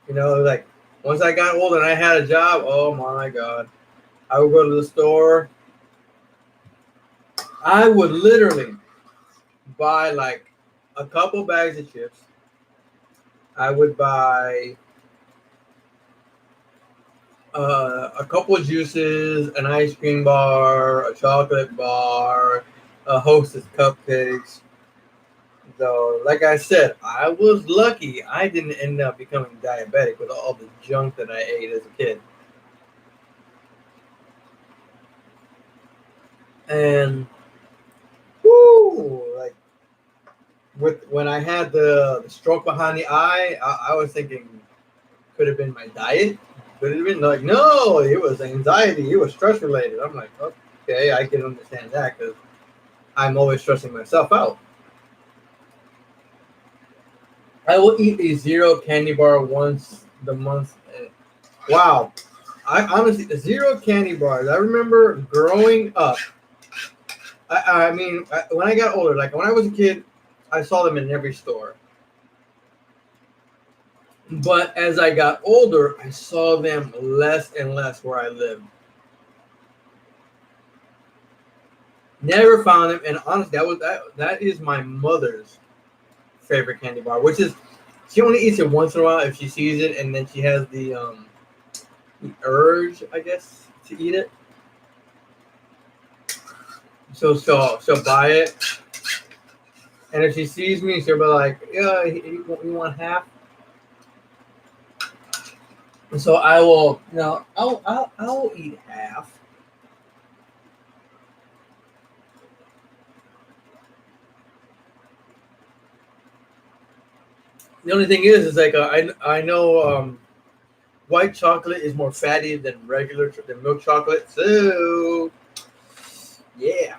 You know, like once I got older and I had a job, oh my God. I would go to the store. I would literally buy like a couple bags of chips. I would buy a couple of juices, an ice cream bar, a chocolate bar, a Hostess cupcakes. So, like I said, I was lucky I didn't end up becoming diabetic with all the junk that I ate as a kid. And whoo, like when I had the stroke behind the eye, I was thinking, could have been my diet. Could have been like, no, it was anxiety. It was stress related. I'm like, okay, I can understand that because I'm always stressing myself out. I will eat a zero candy bar once the month. Wow. I honestly, the zero candy bars, I remember growing up. I mean, when I got older, like when I was a kid, I saw them in every store. But as I got older, I saw them less and less where I lived. Never found them, and honestly, that is my mother's favorite candy bar, which is she only eats it once in a while if she sees it, and then she has the urge, I guess, to eat it. So she'll buy it, and if she sees me, she'll be like, "Yeah, you want half?" And so I will, I'll eat half. The only thing is like I know white chocolate is more fatty than milk chocolate, so yeah.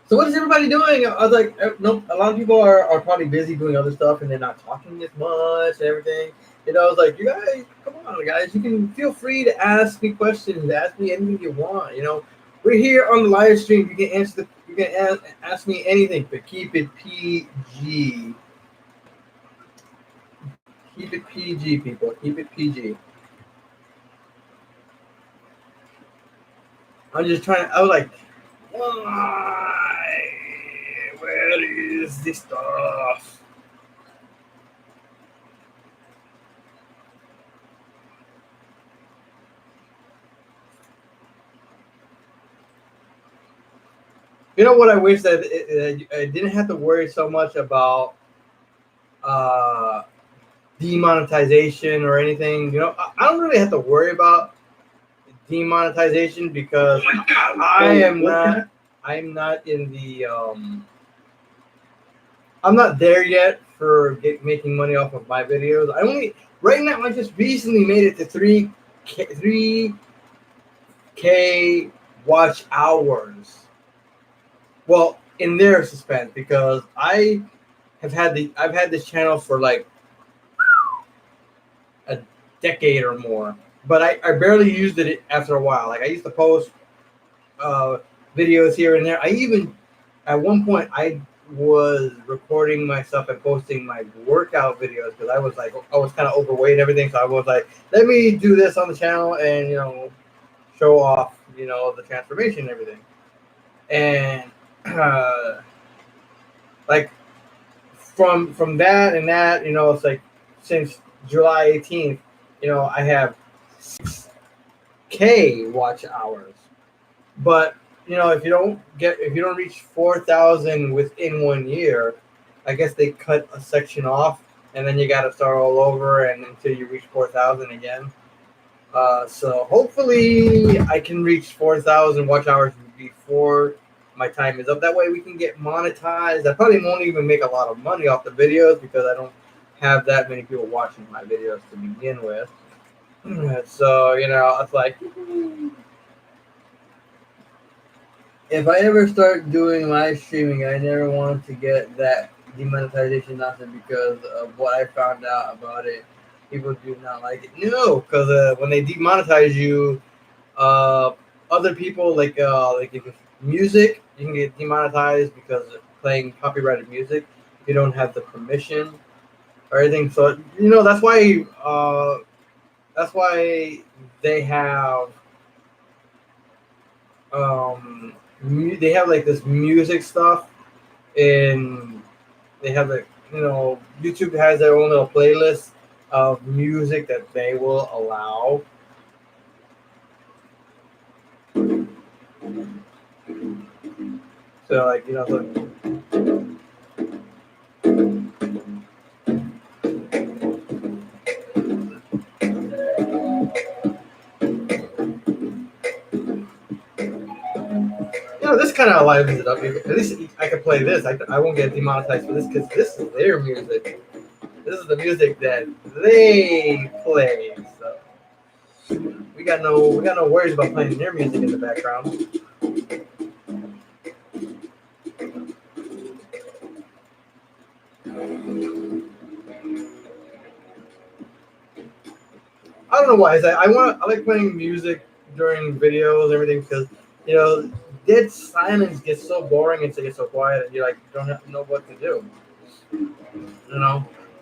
So what is everybody doing? I was like, no, a lot of people are probably busy doing other stuff and they're not talking as much and everything. You know, I was like, you guys, come on, guys, you can feel free to ask me questions, ask me anything you want. You know, we're here on the live stream. You can ask me anything, but keep it PG. Keep it PG, people. Keep it PG. I'm just trying. I was like, why? Where is this stuff? You know what? I wish that I didn't have to worry so much about demonetization or anything. You know, I don't really have to worry about demonetization because I'm not in the I'm not there yet for making money off of my videos. Right now I just recently made it to 3K watch hours. Well, in their suspense, because I've had this channel for like a decade or more, but I barely used it after a while. Like I used to post videos here and there. I even at one point I was recording myself and posting my workout videos because I was kind of overweight and everything. So I was like, let me do this on the channel and show off the transformation and everything. And like from that and that, it's like since July 18th, I have 6K watch hours. But if you don't reach 4,000 within 1 year, I guess they cut a section off, and then you got to start all over, and until you reach 4,000 again. So hopefully I can reach 4,000 watch hours before my time is up. That way we can get monetized. I probably won't even make a lot of money off the videos because I don't have that many people watching my videos to begin with. So it's like, if I ever start doing live streaming, I never want to get that demonetization nonsense because of what I found out about it. People do not like it. No, because when they demonetize you, other people like if it's music, you can get demonetized because of playing copyrighted music. If you don't have the permission or anything, so that's why they have they have like this music stuff, and they have like YouTube has their own little playlist of music that they will allow. So like this kind of livens it up. At least I can play this. I won't get demonetized for this because this is their music. This is the music that they play. So we got no worries about playing their music in the background. I don't know why. I like playing music during videos and everything because dead silence gets so boring and it gets so quiet and you like don't know what to do.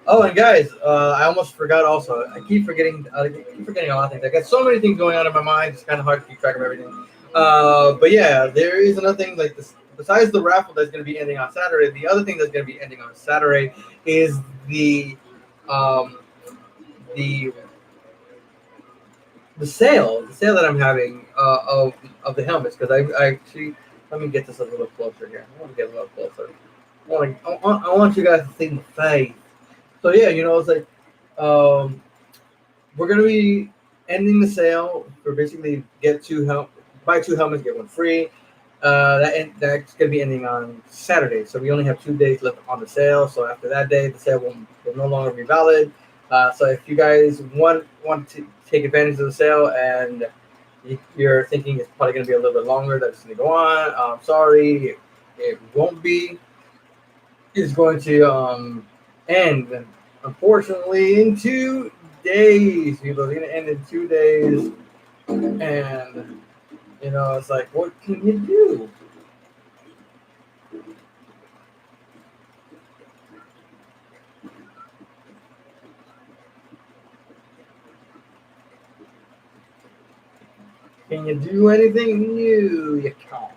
Oh, and guys, I almost forgot. Also, I keep forgetting. A lot of things. I got so many things going on in my mind. It's kind of hard to keep track of everything. But yeah, there is another thing like this. Besides the raffle that's going to be ending on Saturday, the other thing that's going to be ending on Saturday is um, the the sale that I'm having of the helmets because I actually let me get this a little closer here. I want to get a little closer. I want you guys to see my face. So yeah, it's like we're gonna be ending the sale for basically buy two helmets, get one free. That's gonna be ending on Saturday, so we only have 2 days left on the sale. So after that day, the sale will no longer be valid. So if you guys want to take advantage of the sale and you're thinking it's probably gonna be a little bit longer, that's gonna go on. Sorry, it won't be. It's going to end, unfortunately, in 2 days. People, it's gonna end in 2 days, and it's like, what can you do? Can you do anything new? You can't.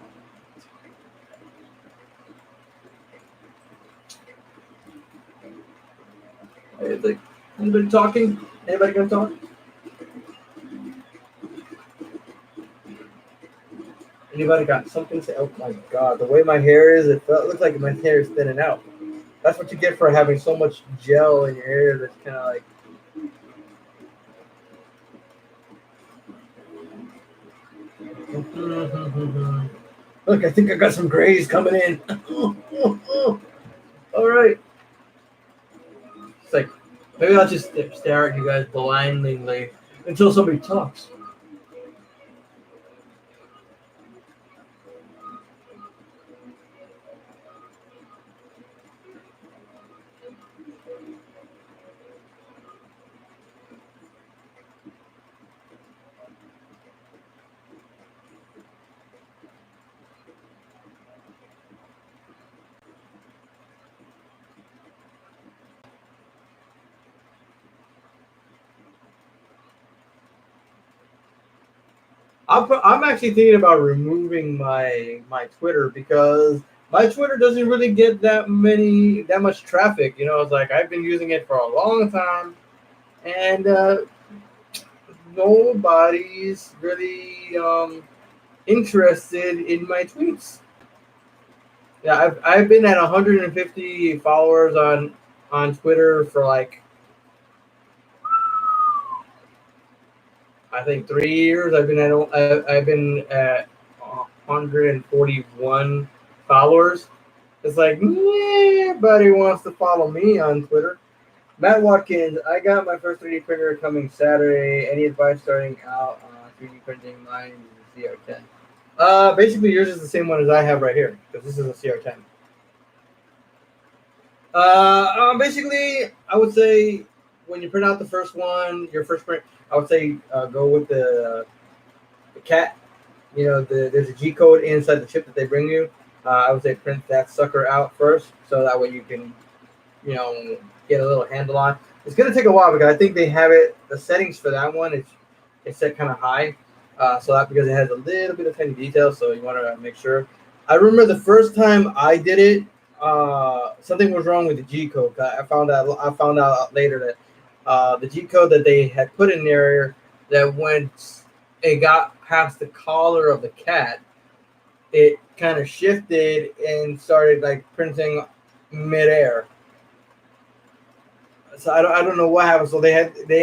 It's like, anybody talking? Anybody gonna talk? Anybody got something to say? Oh my god, the way my hair is, it looks like my hair is thinning out. That's what you get for having so much gel in your hair. That's kind of like. Look, I think I got some grays coming in. All right. It's like maybe I'll just stare at you guys blindly until somebody talks. I'm actually thinking about removing my Twitter because my Twitter doesn't really get that much traffic. You know, it's like I've been using it for a long time, and nobody's really interested in my tweets. Yeah, I've been at 150 followers on Twitter for like I think 3 years. I've been at 141 followers. It's like nobody wants to follow me on Twitter. Matt Watkins, I got my first 3D printer coming Saturday. Any advice starting out on 3D printing? Mine is a CR10. Basically yours is the same one as I have right here because this is a CR10. Basically, I would say when you print out the first one, your first print, I would say go with the cat. You know, there's a G code inside the chip that they bring you. I would say print that sucker out first, so that way you can, you know, get a little handle on. It's gonna take a while because I think they have it. The settings for that one it's set kind of high, so that because it has a little bit of tiny details, so you want to make sure. I remember the first time I did it, something was wrong with the G code. I found out later that the G code that they had put in there that when it got past the collar of the cat, it kind of shifted and started like printing midair. So I don't know what happened. So they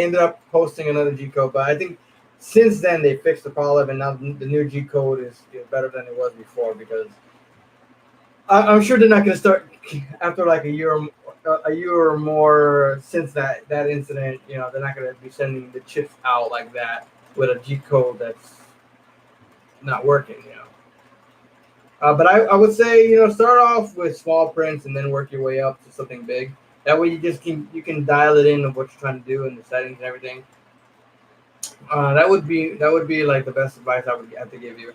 ended up posting another G code, but I think since then they fixed the problem, and now the new G code is better than it was before because I'm sure they're not going to start after like a year or more since that incident. You know, they're not going to be sending the chips out like that with a G code that's not working. You know, but I would say start off with small prints and then work your way up to something big. That way you can dial it in of what you're trying to do and the settings and everything. That would be like the best advice I would have to give you.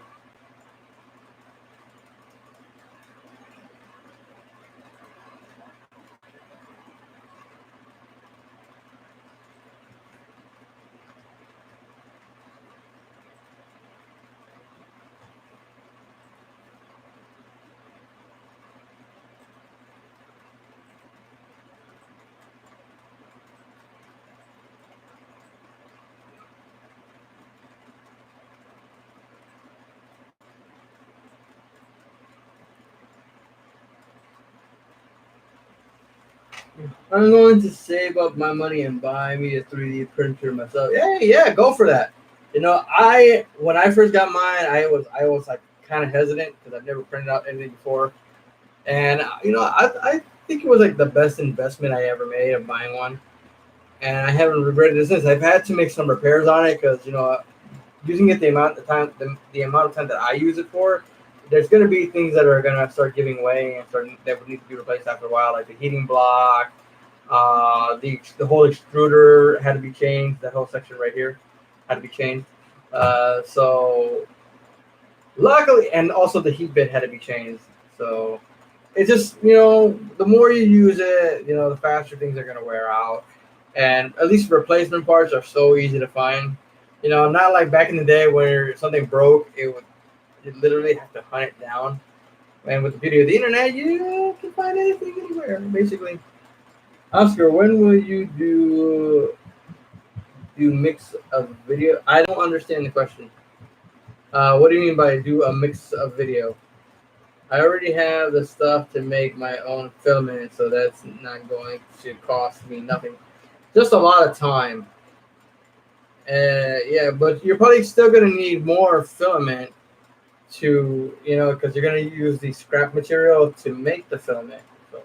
I'm going to save up my money and buy me a 3D printer myself. Yeah, go for that. You know, I when I first got mine, I was like kind of hesitant because I've never printed out anything before, and I think it was like the best investment I ever made of buying one, and I haven't regretted it since. I've had to make some repairs on it because using it the amount of time that I use it for, there's going to be things that are going to start giving way and that would need to be replaced after a while, like the heating block. The whole extruder had to be changed. That whole section right here had to be changed. So luckily, and also the heat bit had to be changed. So it's just the more you use it, the faster things are gonna wear out. And at least replacement parts are so easy to find. Not like back in the day where something broke, you literally have to hunt it down. And with the beauty of the internet, you can find anything anywhere, basically. Oscar, when will you do mix of video? I don't understand the question. What do you mean by do a mix of video? I already have the stuff to make my own filament, so that's not going to cost me nothing. Just a lot of time. Yeah, but you're probably still going to need more filament because you're going to use the scrap material to make the filament. So,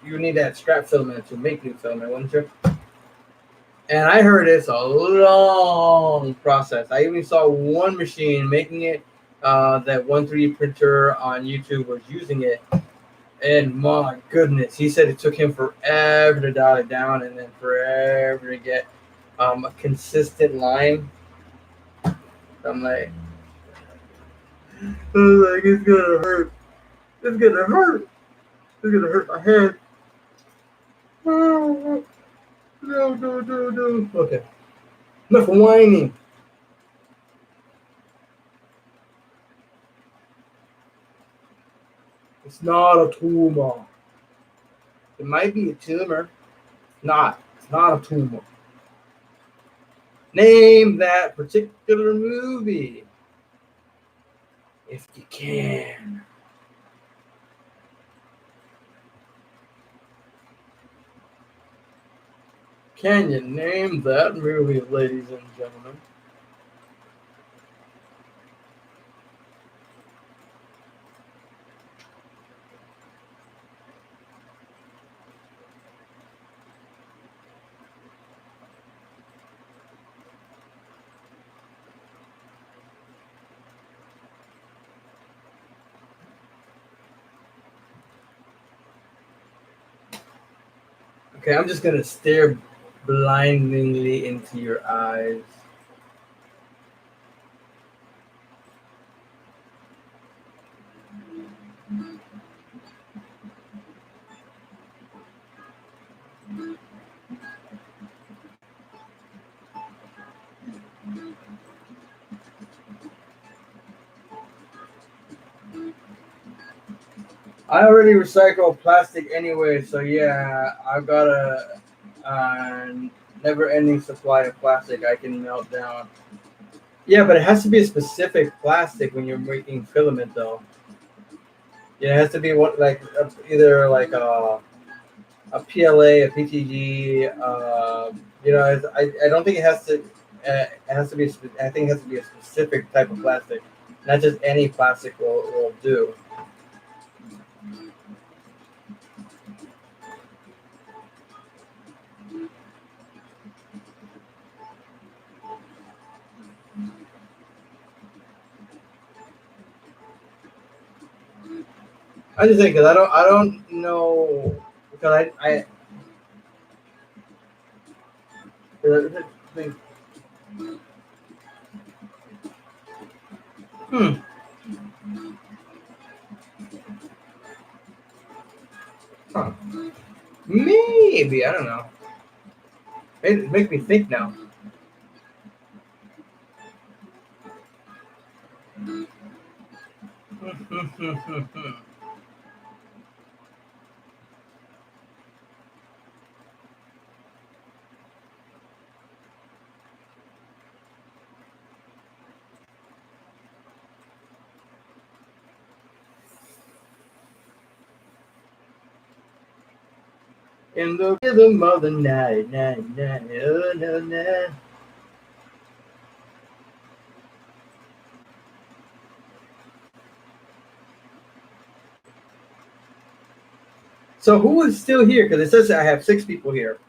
you need that scrap filament to make new filament, wouldn't you? And I heard it's a long process. I even saw one machine making it. That one 3D printer on YouTube was using it, and my goodness, he said it took him forever to dial it down, and then forever to get a consistent line. I'm like, it's gonna hurt. It's gonna hurt. It's gonna hurt my head. No. Okay. Enough whining. It's not a tumor. It might be a tumor. Not. It's not a tumor. Name that particular movie. If you can. Can you name that movie, ladies and gentlemen? Okay, I'm just gonna stare blindingly into your eyes. I already recycle plastic anyway, so yeah, I've got a never-ending supply of plastic I can melt down. Yeah, but it has to be a specific plastic when you're making filament, though. Yeah, it has to be what either like a PLA, a PTG. I don't think it has to. It has to be. I think it has to be a specific type of plastic, not just any plastic will do. I just think because I don't know because I think, hmm. Huh. Maybe I don't know. It makes me think now. In the rhythm of the night, oh, no. So who is still here? Because it says I have 6 people here.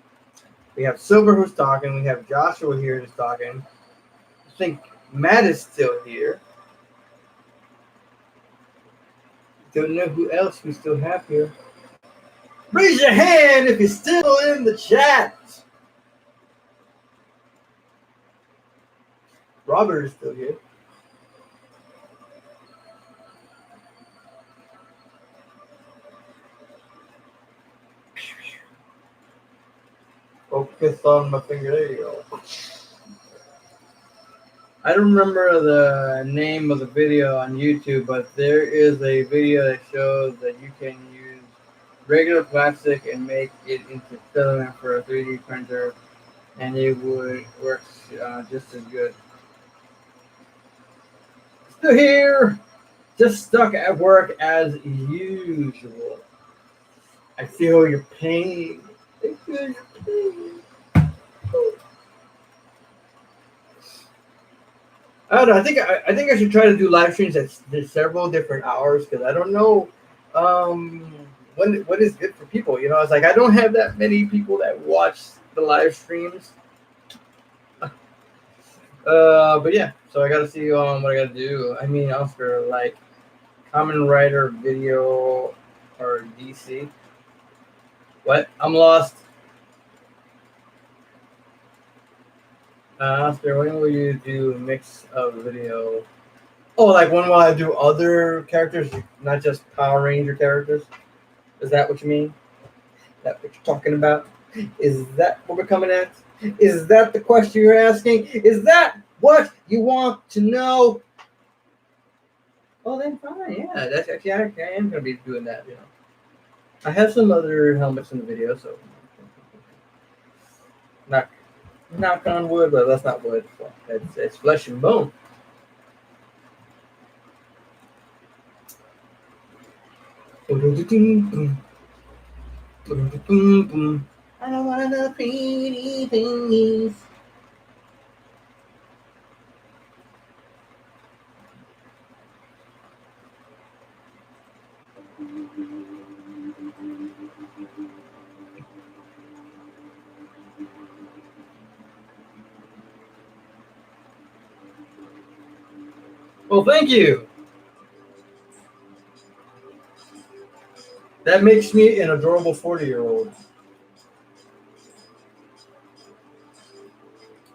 We have Silver who's talking. We have Joshua here who's talking. I think Matt is still here. Don't know who else we still have here. Raise your hand if you're still in the chat. Robert is still here. Focus on my finger. There you go. I don't remember the name of the video on YouTube, but there is a video that shows that you can use regular plastic and make it into filament for a 3D printer, and it would work just as good. Still here, just stuck at work as usual. I feel your pain. I feel your pain. I don't know. I think I should try to do live streams at several different hours because I don't know what is good for people. You know, it's like I don't have that many people that watch the live streams. But yeah, so I got to see what I got to do. I mean, Oscar, like Common Writer video or DC. What? I'm lost. Oscar, when will you do a mix of video? Oh, like when will I do other characters, not just Power Ranger characters? Is that what you mean? That what you're talking about? Is that what we're coming at? Is that the question you're asking? Is that what you want to know? Oh, then fine. Yeah, that's actually I am gonna be doing that. You know, I have some other helmets in the video, so knock on wood, but that's not wood. So it's flesh and bone. I don't want the pretty things. Well, thank you. That makes me an adorable 40-year-old.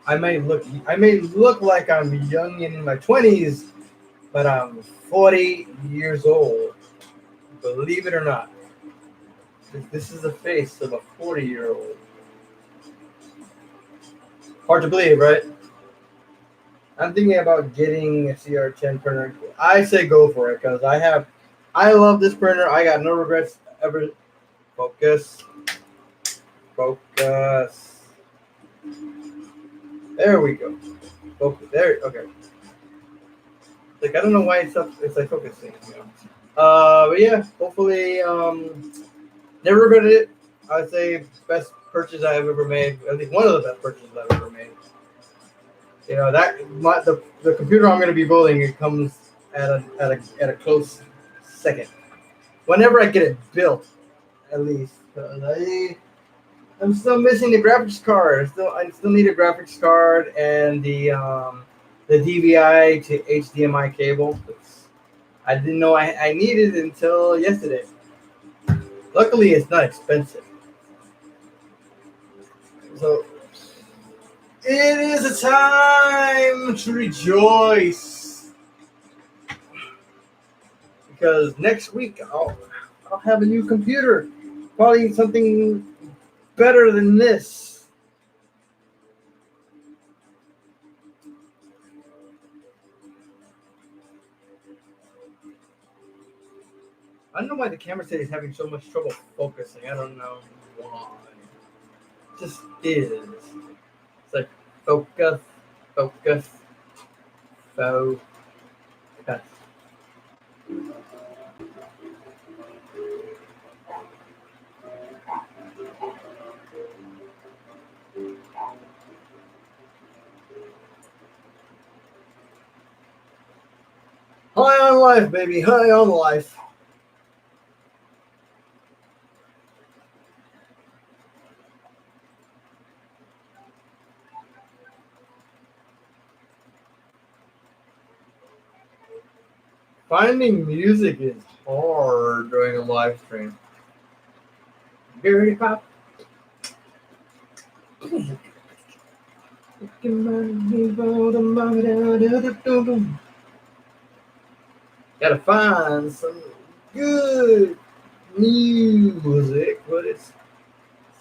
I may look like I'm young in my 20s, but I'm 40 years old. Believe it or not. This is the face of a 40-year-old. Hard to believe, right? I'm thinking about getting a CR10 printer. I say go for it because I love this printer. I got no regrets ever. Focus. Focus. There we go. Focus. There. Okay. Like I don't know why it's like focusing. You know. But yeah. Hopefully, never regretted it. I'd say best purchase I've ever made. At least one of the best purchases I've ever made. You know the computer I'm going to be building, it comes at a close second. Whenever I get it built, at least. I'm still missing the graphics card. I still need a graphics card and the DVI to HDMI cable. I didn't know I needed it until yesterday. Luckily, it's not expensive. So it is a time to rejoice because next week I'll have a new computer, probably something better than this. I don't know why the camera today is having so much trouble focusing. I don't know why. It just is. It's like focus, focus, focus. High on life, baby. High on life. Finding music is hard during a live stream. Dirty pop. Gotta find some good music, but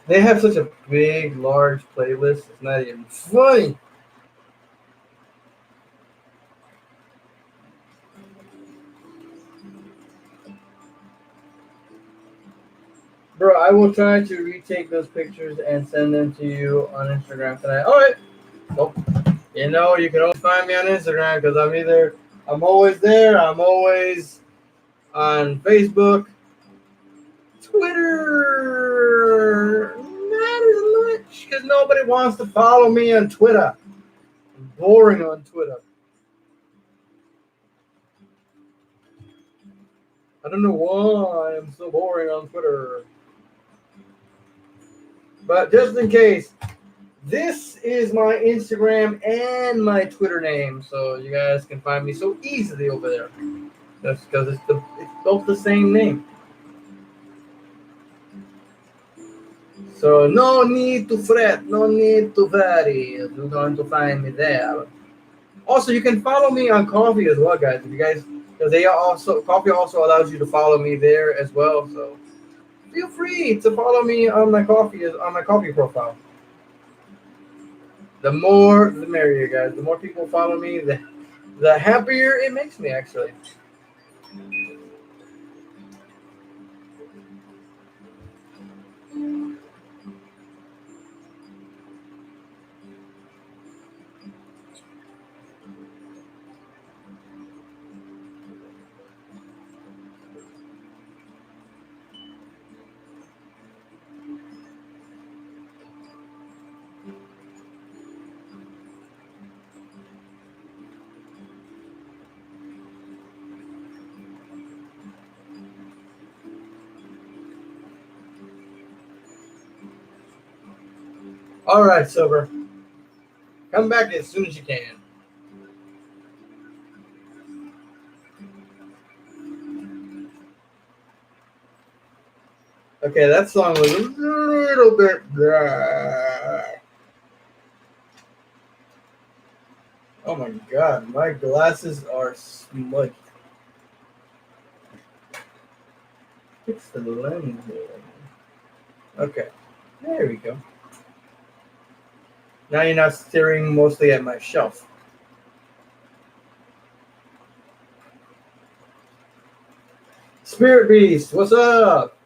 they have such a big, large playlist. It's not even funny. Bro, I will try to retake those pictures and send them to you on Instagram tonight. All right. Well, you know, you can always find me on Instagram because I'm always there. I'm always on Facebook, Twitter. Not as much because nobody wants to follow me on Twitter. I'm boring on Twitter. I don't know why I'm so boring on Twitter. But just in case, this is my Instagram and my Twitter name, so you guys can find me so easily over there. That's because it's both the same name. So no need to fret, no need to worry. You're going to find me there. Also, you can follow me on Coffee as well, guys. If you guys, because Coffee also allows you to follow me there as well. So feel free to follow me on my coffee profile. The more, the merrier, guys. The more people follow me, the happier it makes me, actually. All right, Silver. Come back as soon as you can. Okay, that song was a little bit dry. Oh my god, my glasses are smudged. Fix the lens here. Okay, there we go. Now you're not staring mostly at my shelf. Spirit Beast, what's up?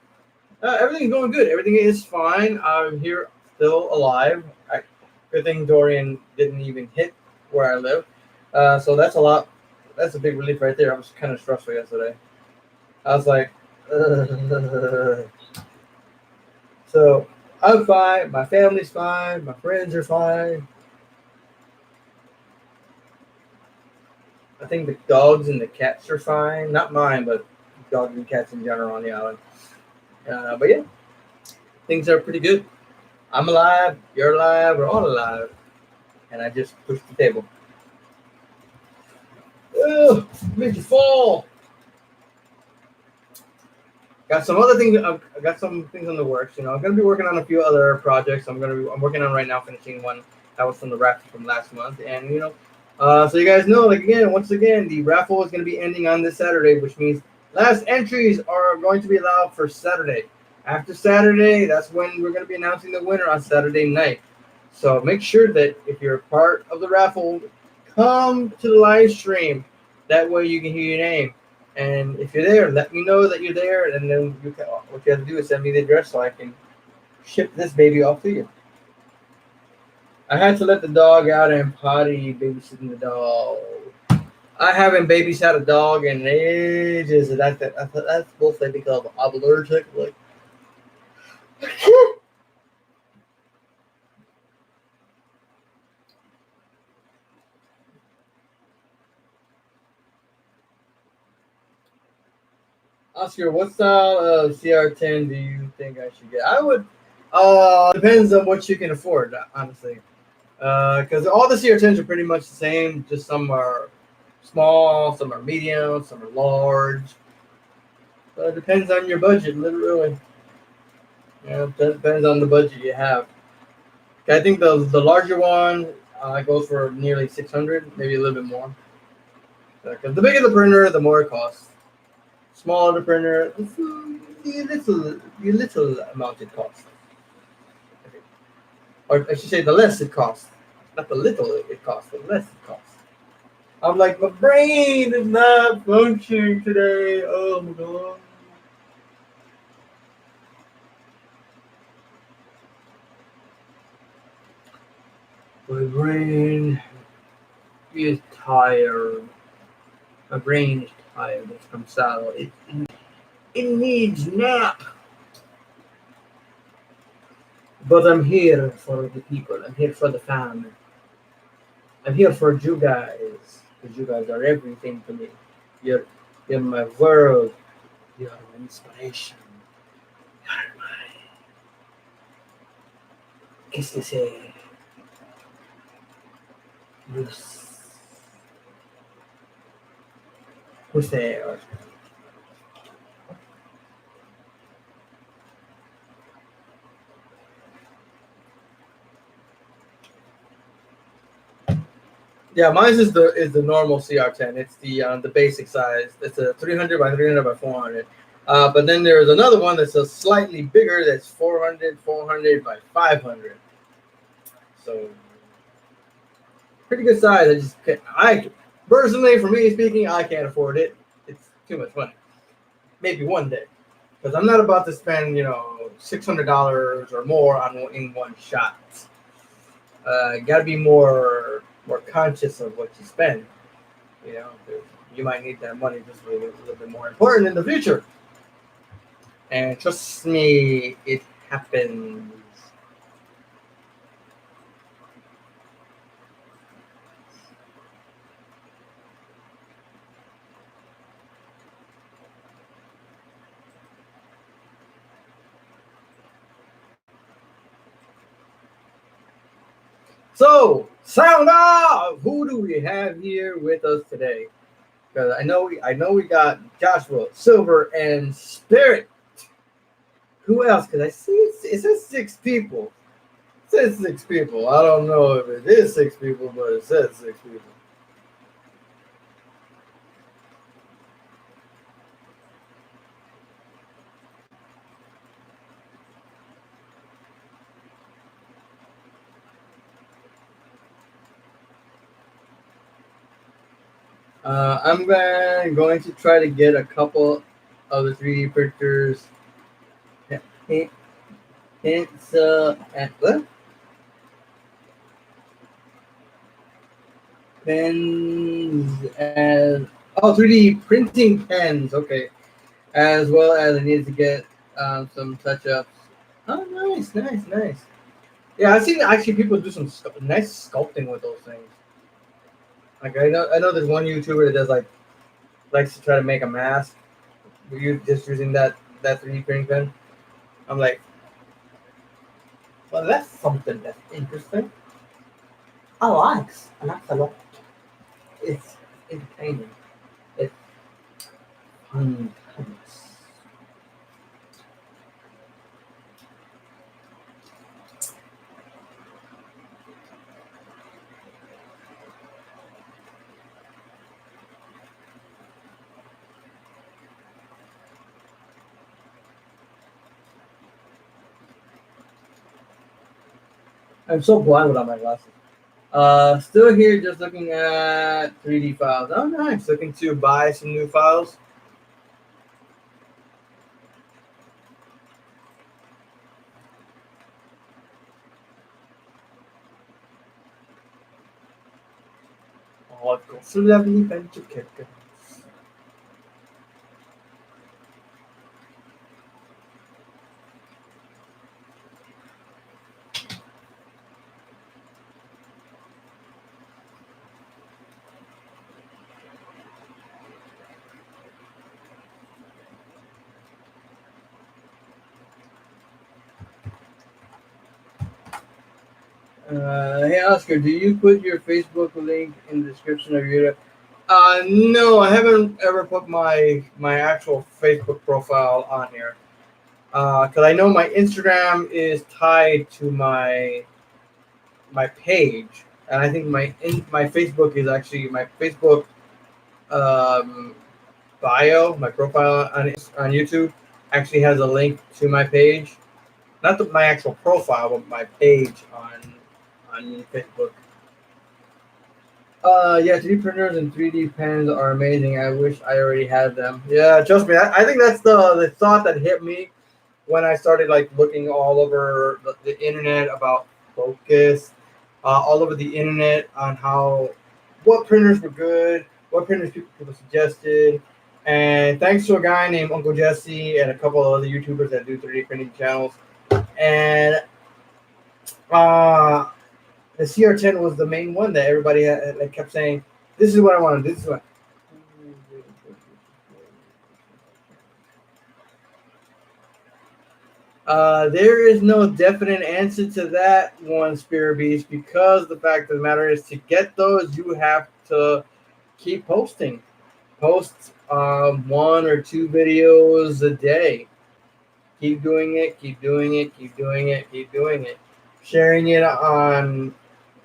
Everything's going good. Everything is fine. I'm here, still alive. Good thing Dorian didn't even hit where I live. So that's a lot. That's a big relief right there. I was kind of stressful yesterday. I was like, so I'm fine. My family's fine. My friends are fine. I think the dogs and the cats are fine. Not mine, but dogs and cats in general on the island. But yeah, things are pretty good. I'm alive. You're alive. We're all alive. And I just pushed the table. Oh, made you fall. Got some other things. I got some things in the works. You know, I'm gonna be working on a few other projects. I'm working on right now, finishing one that was from the raffle from last month. And you know, so you guys know, like once again, the raffle is gonna be ending on this Saturday, which means last entries are going to be allowed for Saturday. After Saturday, that's when we're gonna be announcing the winner on Saturday night. So make sure that if you're part of the raffle, come to the live stream. That way you can hear your name. And if you're there, let me know that you're there, and then what you have to do is send me the address so I can ship this baby off to you. I had to let the dog out and potty babysitting the dog. I haven't babysat a dog in ages. That's mostly because I'm allergic. Like, Oscar, what style of CR10 do you think I should get? I would. Depends on what you can afford, honestly. Because all the CR10s are pretty much the same. Just some are small, some are medium, some are large. So it depends on your budget, literally. Yeah, it depends on the budget you have. I think the larger one goes for nearly 600, maybe a little bit more. Because the bigger the printer, the more it costs. Smaller the printer, the little amount it costs. Or I should say, the less it costs. Not the little it costs, the less it costs. I'm like, my brain is not functioning today. Oh my god. My brain is tired. My brain is tired from Sal. It needs nap. But I'm here for the people. I'm here for the family. I'm here for you guys. Because you guys are everything to me. You're my world. You're my inspiration. You're my... Qu'est-ce que c'est? Who's there? Yeah, mine is the normal CR10. It's the basic size. It's a 300 by 300 by 400. But then there's another one that's a slightly bigger. That's 400 by 500. So pretty good size. I personally, for me speaking, I can't afford it. It's too much money. Maybe one day, because I'm not about to spend $600 or more in one shot. Got to be more conscious of what you spend. You might need that money just a little bit more important in the future. And trust me, it happens. So, sound off! Who do we have here with us today? Because I know we got Joshua, Silver, and Spirit. Who else? Because I see it says 6 people. It says 6 people. I don't know if it is 6 people, but it says 6 people. I'm going to try to get a couple of the 3D printers. Hints at what? Pens as 3D printing pens. Okay, as well as I need to get some touch ups. Oh, nice. Yeah, I've seen actually people do some nice sculpting with those things. Like I know there's one YouTuber that does likes to try to make a mask. You just using that 3D printing pen. I'm like, well, that's something that's interesting. I like a lot. It's entertaining. It's fun. I'm so blind without my glasses. Still here, just looking at 3D files. Oh, nice. Looking to buy some new files. Oh, Rustoleum Black. Hey Oscar, do you put your Facebook link in the description of your? No, I haven't ever put my actual Facebook profile on here. Because I know my Instagram is tied to my page, and I think my Facebook is actually my Facebook bio, my profile on YouTube actually has a link to my page, not my actual profile, but my page on Facebook. Yeah, 3D printers and 3D pens are amazing. I wish I already had them. Yeah, trust me. I think that's the thought that hit me when I started looking all over the internet about focus, all over the internet on what printers were good, what printers people suggested, and thanks to a guy named Uncle Jesse and a couple of other YouTubers that do 3D printing channels, and the CR10 was the main one that everybody kept saying, "This is what I want to do. This is what." There is no definite answer to that one, Spirit Beast, because the fact of the matter is, to get those, you have to keep posting. Post 1 or 2 videos a day. Keep doing it. Sharing it on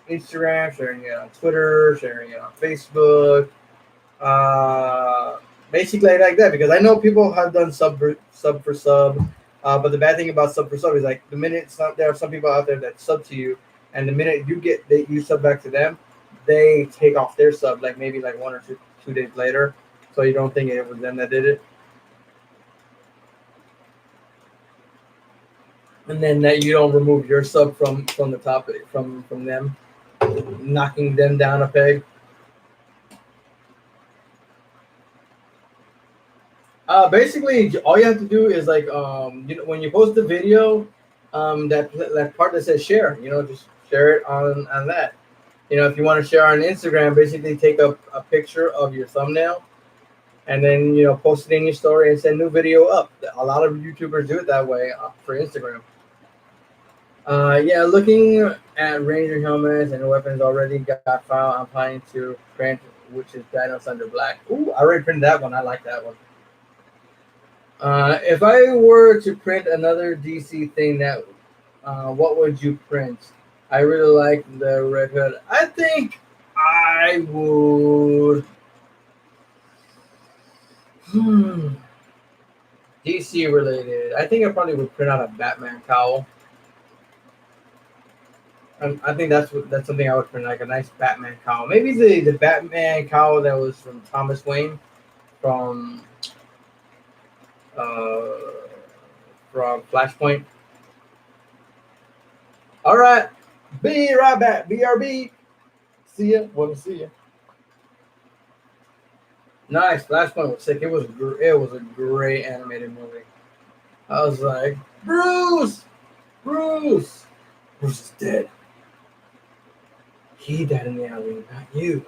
Instagram, sharing it on Twitter, sharing it on Facebook. basically like that, because I know people have done sub for sub, but the bad thing about sub for sub is like the minute there are some people out there that sub to you, and the minute you sub back to them, they take off their sub like maybe like 1 or 2 days later, so you don't think it was them that did it, and then that you don't remove your sub from the top from them, knocking them down a peg. Basically, all you have to do is like when you post the video, that part that says share, just share it on that. If you want to share on Instagram, basically take a picture of your thumbnail, and then post it in your story and send new video up. A lot of YouTubers do it that way for Instagram. Yeah, looking at Ranger helmets and weapons already got found. I'm planning to print, which is Drakkon Under Black. Ooh, I already printed that one. I like that one. If I were to print another DC thing, what would you print? I really like the Red Hood. I think I would. DC related. I think I probably would print out a Batman cowl. I think that's something I would print, like a nice Batman cowl. Maybe the Batman cowl that was from Thomas Wayne from uh, from Flashpoint. All right, be right back. BRB. See ya. Want to see ya. Nice. Flashpoint was sick. It was a great animated movie. I was like, Bruce, Bruce, Bruce is dead. He died in the alley, not you.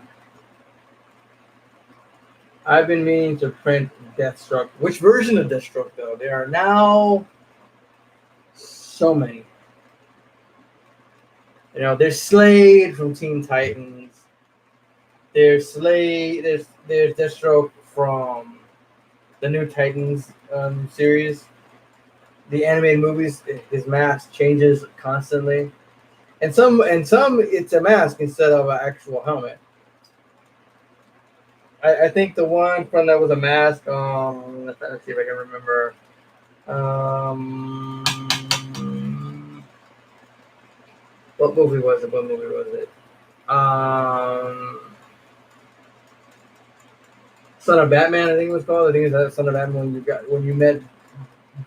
I've been meaning to print Deathstroke. Which version of Deathstroke though? There are now so many. There's Slade from Teen Titans. There's Slade. There's Deathstroke from the new Titans series. The animated movies, his mask changes constantly, and some it's a mask instead of an actual helmet. I think the one from that was a mask. Let's see if I can remember. What movie was it? What movie was it? Son of Batman, I think it was called. I think it's Son of Batman when you met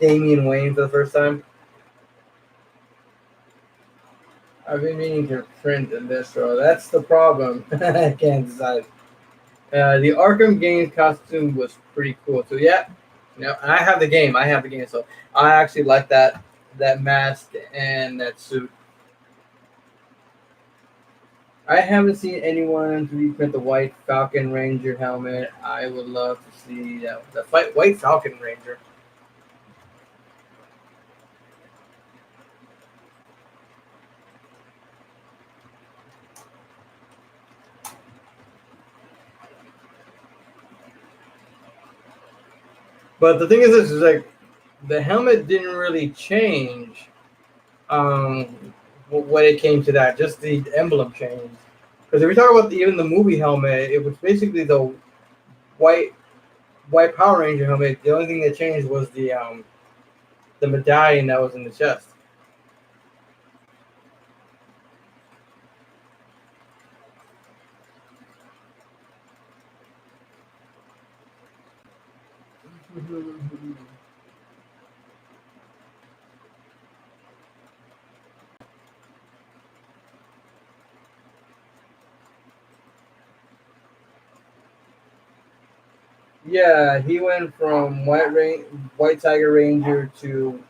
Damian Wayne for the first time. I've been meaning to print in this, so that's the problem. I can't decide. The Arkham Games costume was pretty cool. So yeah, I have the game. So I actually like that mask and that suit. I haven't seen anyone 3D print the White Falcon Ranger helmet. I would love to see the White Falcon Ranger. But the thing is like the helmet didn't really change when it came to that. Just the emblem changed. Because if we talk about even the movie helmet, it was basically the white Power Ranger helmet. The only thing that changed was the medallion that was in the chest. Yeah, he went from White Tiger Ranger to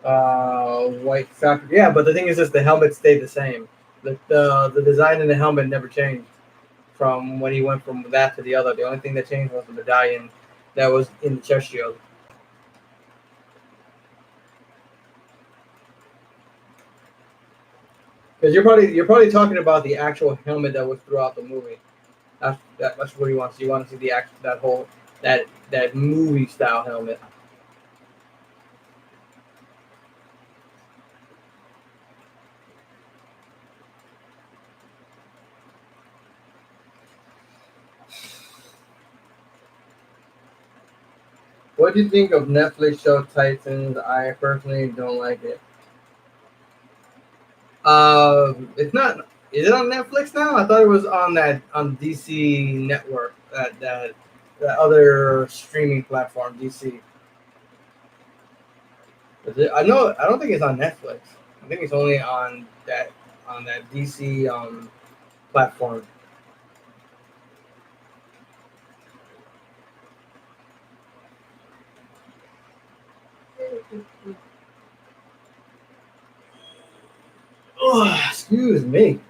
White Falcon. Yeah, but the thing is, the helmet stayed the same. The design in the helmet never changed from when he went from that to the other. The only thing that changed was the medallion that was in the chest shield. Because you're probably talking about the actual helmet that was throughout the movie. That's what you want to see. You want to see that movie style helmet. What do you think of Netflix show Titans? I personally don't like it. It's not. Is it on Netflix now? I thought it was on that on DC network, that other streaming platform, DC. Is it, I know. I don't think it's on Netflix. I think it's only on that DC platform. Oh, excuse me.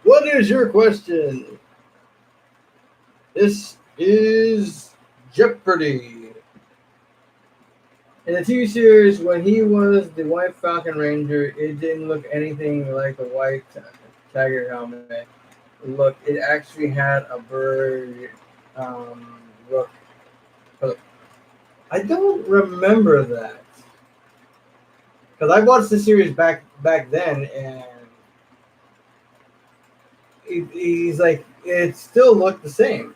What is your question? This is Jeopardy. In the TV series, when he was the White Falcon Ranger, it didn't look anything like the White Tiger helmet. Look, it actually had a bird look. I don't remember that because I watched the series back then, and he's like it still looked the same.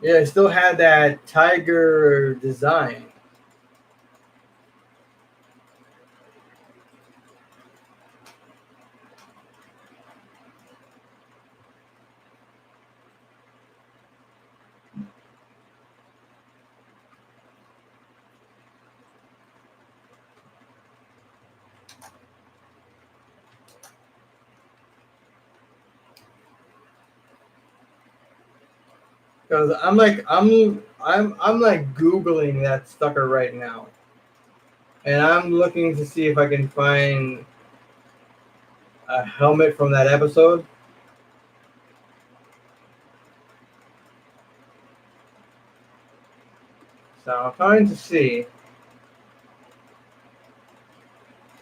Yeah, it still had that tiger design. Because I'm like googling that sucker right now, and I'm looking to see if I can find a helmet from that episode. So I'm trying to see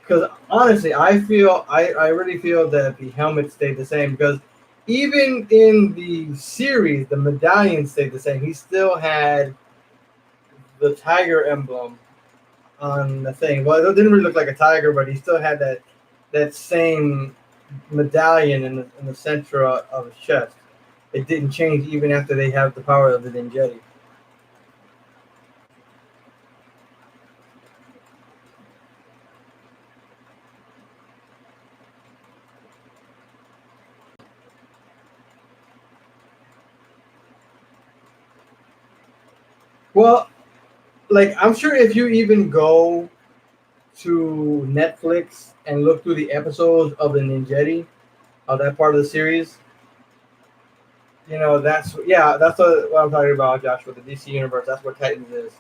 because honestly, I really feel that the helmet stayed the same because even in the series, the medallion stayed the same. He still had the tiger emblem on the thing. Well, it didn't really look like a tiger, but he still had that same medallion in the center of his chest. It didn't change even after they have the power of the Ninjetti. Well, like I'm sure if you even go to Netflix and look through the episodes of the Ninjetti of that part of the series, that's what I'm talking about, Josh. With the DC universe, that's what Titans is.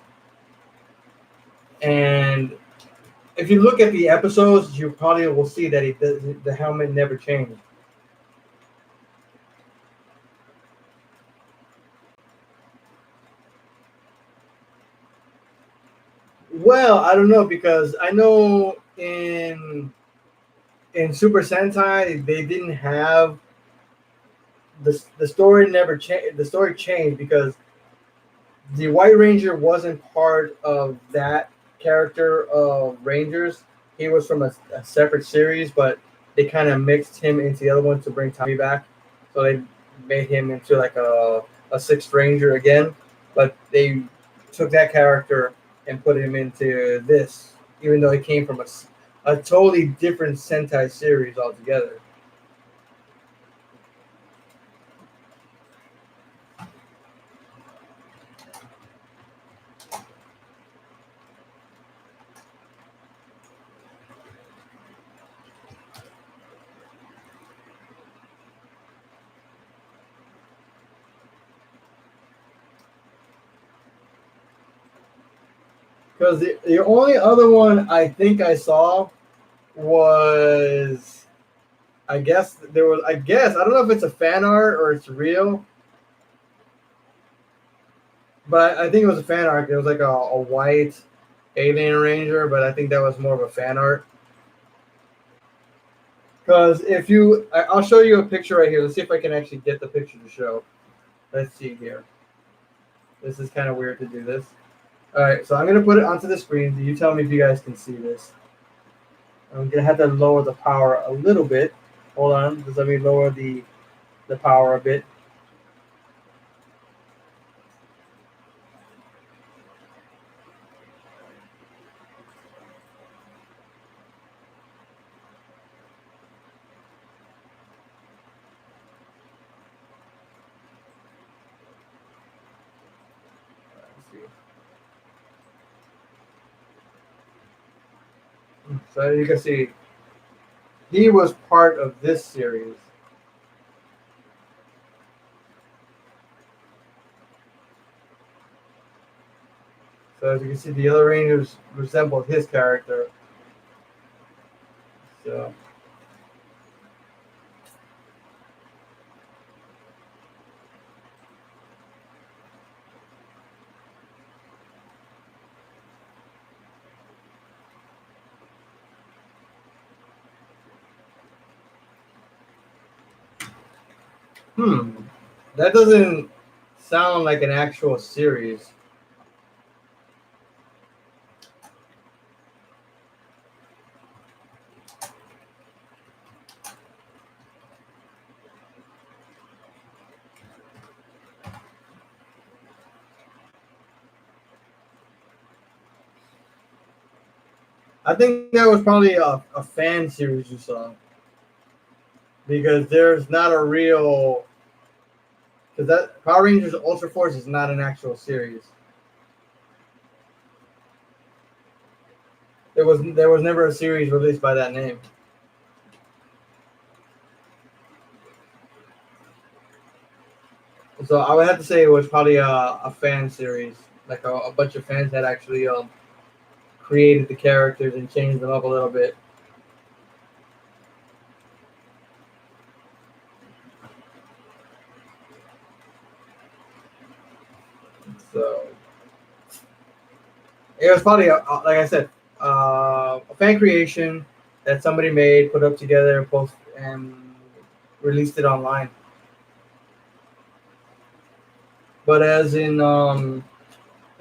And if you look at the episodes, you probably will see that the helmet never changed. Well, I don't know because I know in Super Sentai they didn't have the story never changed. The story changed because the White Ranger wasn't part of that character of Rangers. He was from a separate series, but they kind of mixed him into the other one to bring Tommy back. So they made him into like a sixth Ranger again. But they took that character and put him into this, even though he came from a totally different Sentai series altogether. Because the only other one I think I saw was I guess there was. I don't know if it's a fan art or it's real, but I think it was a fan art. It was like a white alien ranger, but I think that was more of a fan art. Because if you, I'll show you a picture right here. Let's see if I can actually get the picture to show. Let's see here. This is kind of weird to do this. All right, so I'm gonna put it onto the screen. You tell me if you guys can see this. I'm gonna have to lower the power a little bit. Hold on, just let me lower the power a bit. So you can see, he was part of this series. So as you can see, the other Rangers resembled his character. So. That doesn't sound like an actual series. I think that was probably a fan series you saw. Because there's not a real. Because that Power Rangers Ultra Force is not an actual series. There was never a series released by that name. So I would have to say it was probably a fan series, like a bunch of fans that actually created the characters and changed them up a little bit. So it was probably, like I said, a fan creation that somebody made, put up together, post, and released it online. But as in an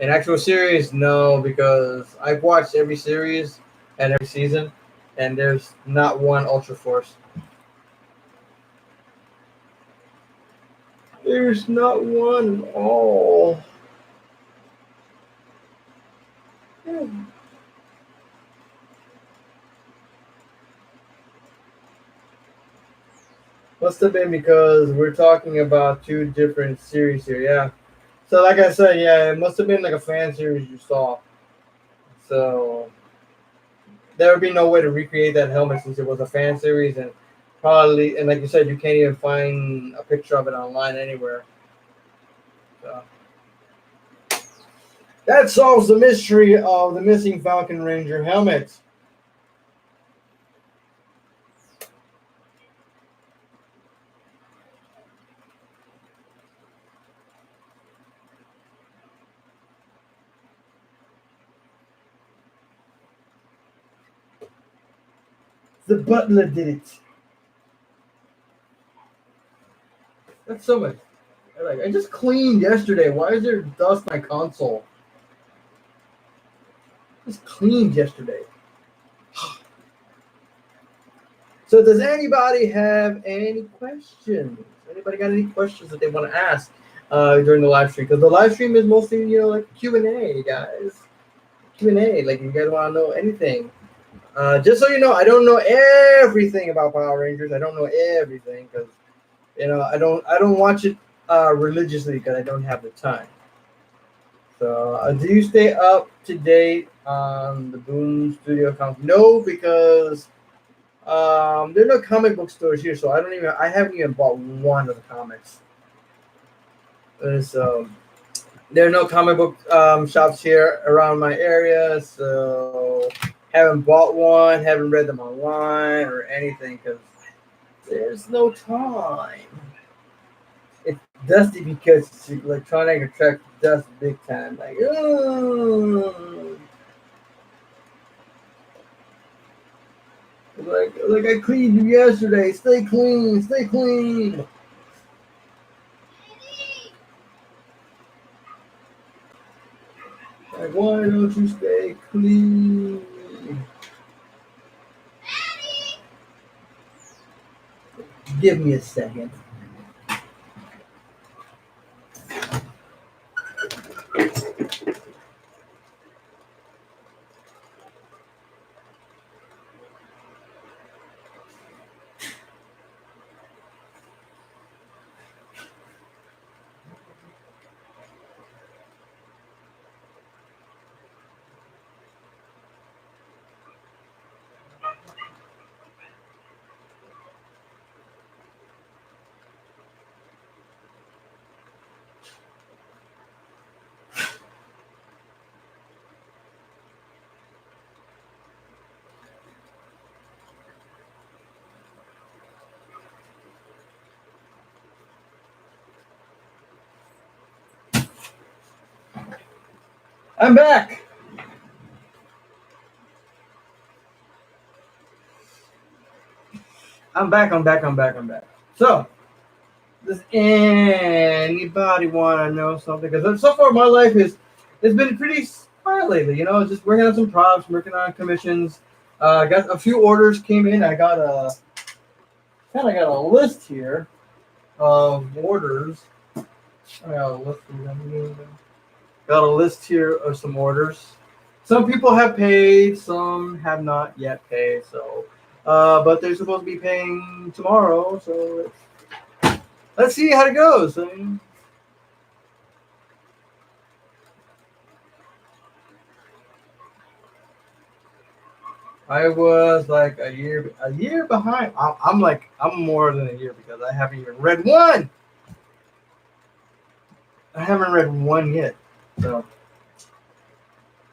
actual series, no, because I've watched every series and every season, and there's not one Ultra Force. There's not one at all. Must have been because we're talking about two different series here. Yeah. So like I said, yeah, it must have been like a fan series you saw. So there would be no way to recreate that helmet since it was a fan series, and probably, and like you said, you can't even find a picture of it online anywhere. So that solves the mystery of the missing Falcon Ranger helmet. The butler did it. That's so much. Like, I just cleaned yesterday. Why is there dust on my console? Just cleaned yesterday. So does anybody have any questions? Anybody got any questions that they want to ask during the live stream? Because the live stream is mostly, like Q&A, guys. Q&A, like you guys want to know anything. Just so you know, I don't know everything about Power Rangers. I don't know everything because, I don't watch it religiously because I don't have the time. So do you stay up to date on the Boom Studio account? No, because there are no comic book stores here, so I haven't even bought one of the comics. So there are no comic book shops here around my area, so haven't bought one, haven't read them online or anything, because There's no time. It's dusty because it's electronic attracts dust big time. Like, oh. Like I cleaned you yesterday. Stay clean. Stay clean. Like, why don't you stay clean? Give me a second. I'm back. I'm back. So, does anybody want to know something? Because so far my life has been pretty quiet lately. You know, just working on some props, working on commissions. Got a few orders came in. I got a list here of orders. Got a list here of some orders. Some people have paid, some have not yet paid. So, but they're supposed to be paying tomorrow. So let's see how it goes. I was like a year behind. I'm more than a year because I haven't even read one. I haven't read one yet, so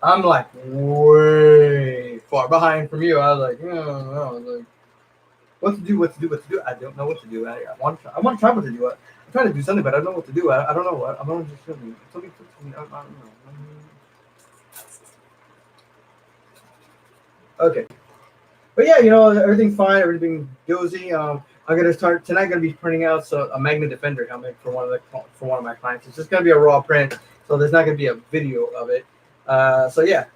I'm like way far behind from you. I was like, like, what to do. I don't know what to do. I want to try what to do. I'm trying to do something, but I don't know what to do. I don't know what. I'm just something. I don't know. Okay. But yeah, everything's fine. Everything's dozy. I'm gonna start tonight. Gonna be printing out a Magna Defender helmet for one of my clients. It's just gonna be a raw print, so there's not gonna be a video of it. So yeah,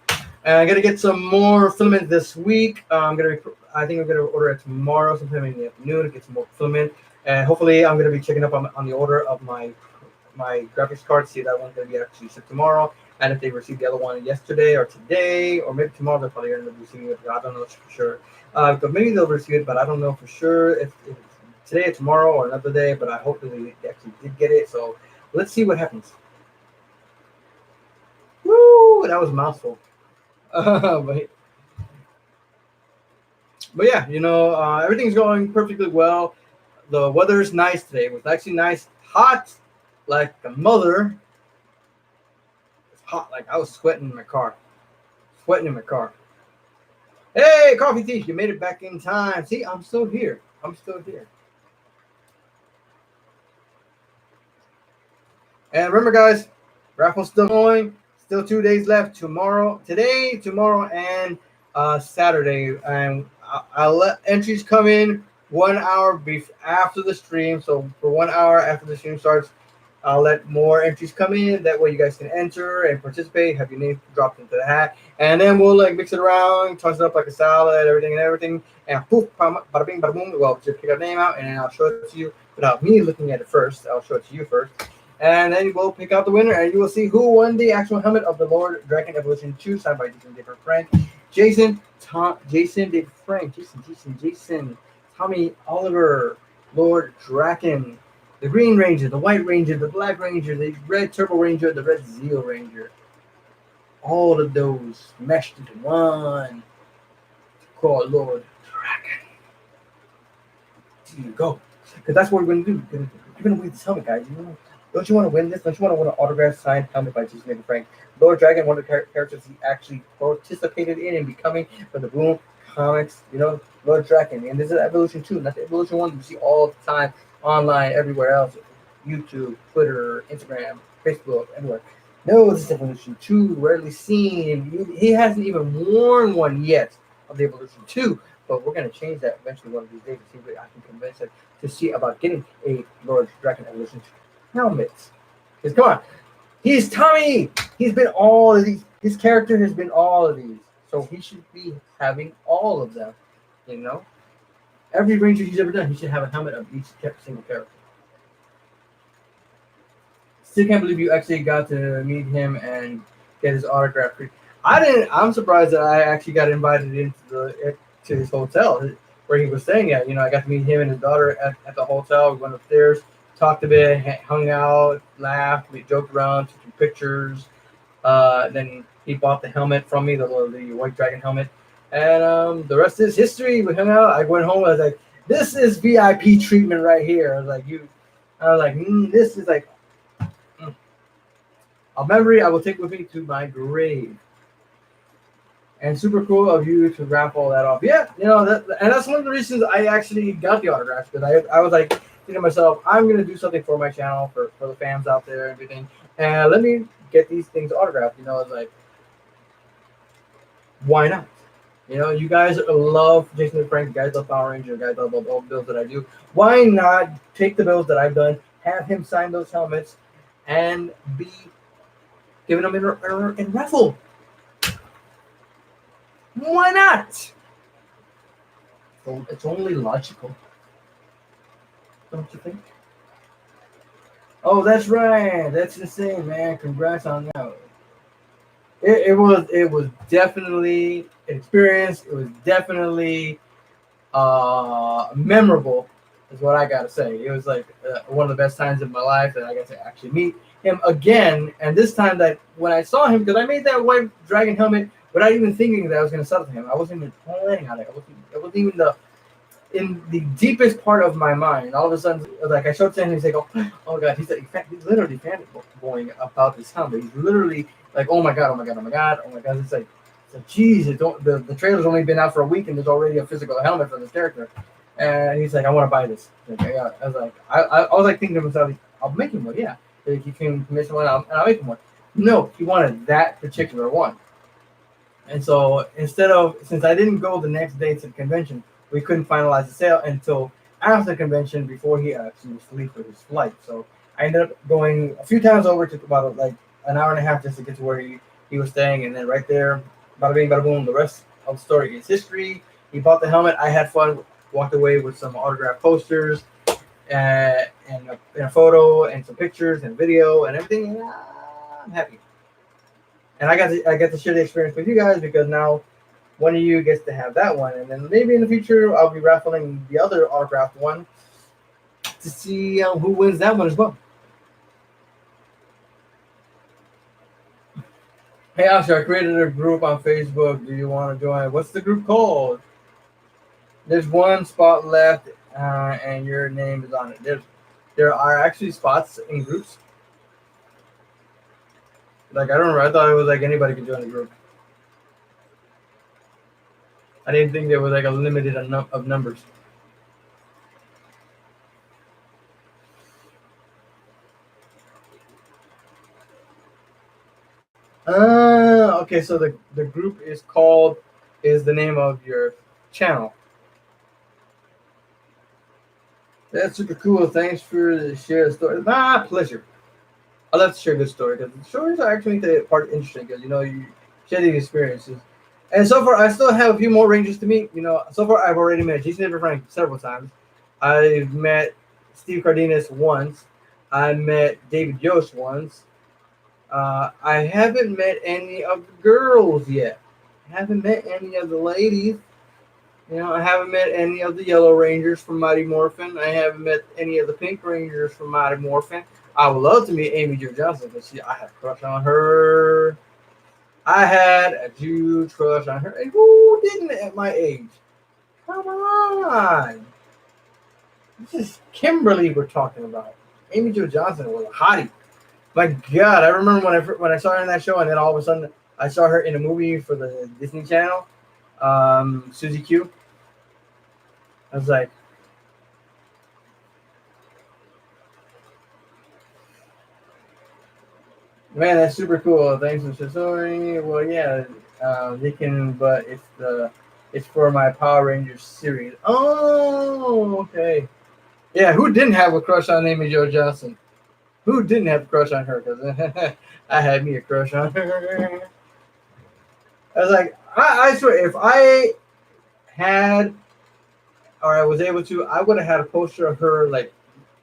and I'm gonna get some more filament this week. I think I'm gonna order it tomorrow, sometime in the afternoon, to get some more filament, and hopefully I'm gonna be checking up on the order of my graphics card. See if that one's gonna be actually shipped tomorrow. And if they received the other one yesterday or today, or maybe tomorrow, they're probably going to be receiving it. I don't know for sure. But maybe they'll receive it, but I don't know for sure if it's today or tomorrow or another day. But I hope that they actually did get it. So let's see what happens. Woo! That was a mouthful. But yeah, everything's going perfectly well. The weather's nice today. It was actually nice, hot, like a mother. Hot, like I was sweating in my car. Hey, Coffee Thief, you made it back in time. See, I'm still here. And remember, guys, raffle's still going. Still 2 days left. Today, tomorrow, and Saturday. And I'll let entries come in 1 hour after the stream. So for 1 hour after the stream starts, I'll let more entries come in. That way you guys can enter and participate, have your name dropped into the hat. And then we'll mix it around, toss it up like a salad, everything. And poof, bada bing, bada boom. Well, just pick a name out and then I'll show it to you without me looking at it first. I'll show it to you first. And then we'll pick out the winner and you will see who won the actual helmet of the Lord Drakkon Evolution 2, signed by Jason David Frank. Jason, David Frank, Jason, Tommy Oliver, Lord Drakkon. The Green Ranger, the White Ranger, the Black Ranger, the Red Turbo Ranger, the Red Zeal Ranger. All of those meshed into one. Called Lord Drakkon. Here you go. Because that's what we're going to do. You're going to win this helmet, guys. Don't you want to win this? Don't you want to win an autographed signed helmet by Jason Frank? Lord Drakkon, one of the characters he actually participated in and becoming for the Boom comics, Lord Drakkon, and this is Evolution 2, not the Evolution 1 you see all the time online, everywhere else, YouTube, Twitter, Instagram, Facebook, everywhere. No, this is Evolution 2, rarely seen. He hasn't even worn one yet of the Evolution 2, but we're going to change that eventually one of these days to see if I can convince him to see about getting a Lord Drakkon Evolution 2 helmet. Because come on, he's Tommy! He's been all of these. His character has been all of these. So he should be having all of them, Every ranger he's ever done, he should have a helmet of each single character. Still can't believe you actually got to meet him and get his autograph. I didn't. I'm surprised that I actually got invited into to his hotel where he was staying at. I got to meet him and his daughter at the hotel. We went upstairs, talked a bit, hung out, laughed, we joked around, took some pictures. Then he bought the helmet from me, the White Dragon helmet. And the rest is history. We hung out. I went home. I was like, this is VIP treatment right here. I was like, this is like a memory I will take with me to my grave. And super cool of you to raffle that off. Yeah, and that's one of the reasons I actually got the autographs, because I was like thinking to myself, I'm going to do something for my channel, for the fans out there and everything. And let me get these things autographed. It's like, why not? You guys love Jason and Frank, you guys love Power Ranger, you guys love all the builds that I do. Why not take the builds that I've done, have him sign those helmets, and be giving them in raffle? Why not? It's only logical, don't you think? Oh, that's right. That's insane, man. Congrats on that. It was definitely an experience. It was definitely memorable, is what I gotta say. It was like one of the best times of my life that I got to actually meet him again. And this time, that when I saw him, because I made that White Dragon helmet without even thinking that I was going to sell it to him. I wasn't even planning on it. It wasn't even in the deepest part of my mind. All of a sudden, like, I showed it to him, he's like, oh God, he's literally fanboying about this helmet. He's literally like, oh my God. It's like, geez, the trailer's only been out for a week and there's already a physical helmet for this character. And he's like, I want to buy this. Okay, yeah. I was like thinking to myself, I'll make him one, yeah. Like, you can commission one, and I'll make him one. No, he wanted that particular one. And so since I didn't go the next day to the convention, we couldn't finalize the sale until after the convention, before he actually was to leave for his flight. So I ended up going a few times over, to about like an hour and a half just to get to where he was staying. And then right there, bada bing, bada boom, the rest of the story is history. He bought the helmet. I had fun, walked away with some autograph posters and a photo and some pictures and video and everything. And I'm happy. And I got to share the experience with you guys, because now one of you gets to have that one, and then maybe in the future I'll be raffling the other autographed one to see who wins that one as well. Hey Asha, I created a group on Facebook. Do you want to join? What's the group called? There's one spot left, and your name is on it. There are actually spots in groups. Like, I don't remember. I thought it was like anybody could join the group. I didn't think there was like a limited of numbers. Okay, so the group is the name of your channel. That's super cool. Thanks for the share the story. My pleasure. I love to share good story, because the stories are actually the part interesting, because you share the experiences. And so far, I still have a few more rangers to meet. So far I've already met Jason Frank several times. I've met Steve Cardenas once. I met David Yost once. I haven't met any of the girls yet. I haven't met any of the ladies. I haven't met any of the Yellow Rangers from Mighty Morphin. I haven't met any of the Pink Rangers from Mighty Morphin. I would love to meet Amy Jo Johnson, because I had a crush on her. I had a huge crush on her. And who didn't at my age? Come on. This is Kimberly we're talking about. Amy Jo Johnson was a hottie. My God, I remember when I saw her in that show, and then all of a sudden I saw her in a movie for the Disney Channel. Susie Q. I was like, man, that's super cool. Thanks for showing. Well, yeah, they can, but it's for my Power Rangers series. Oh, okay. Yeah, who didn't have a crush on Amy Jo Johnson? Who didn't have a crush on her? Because I had me a crush on her. I was like, I swear, if I had or I was able to, I would have had a poster of her like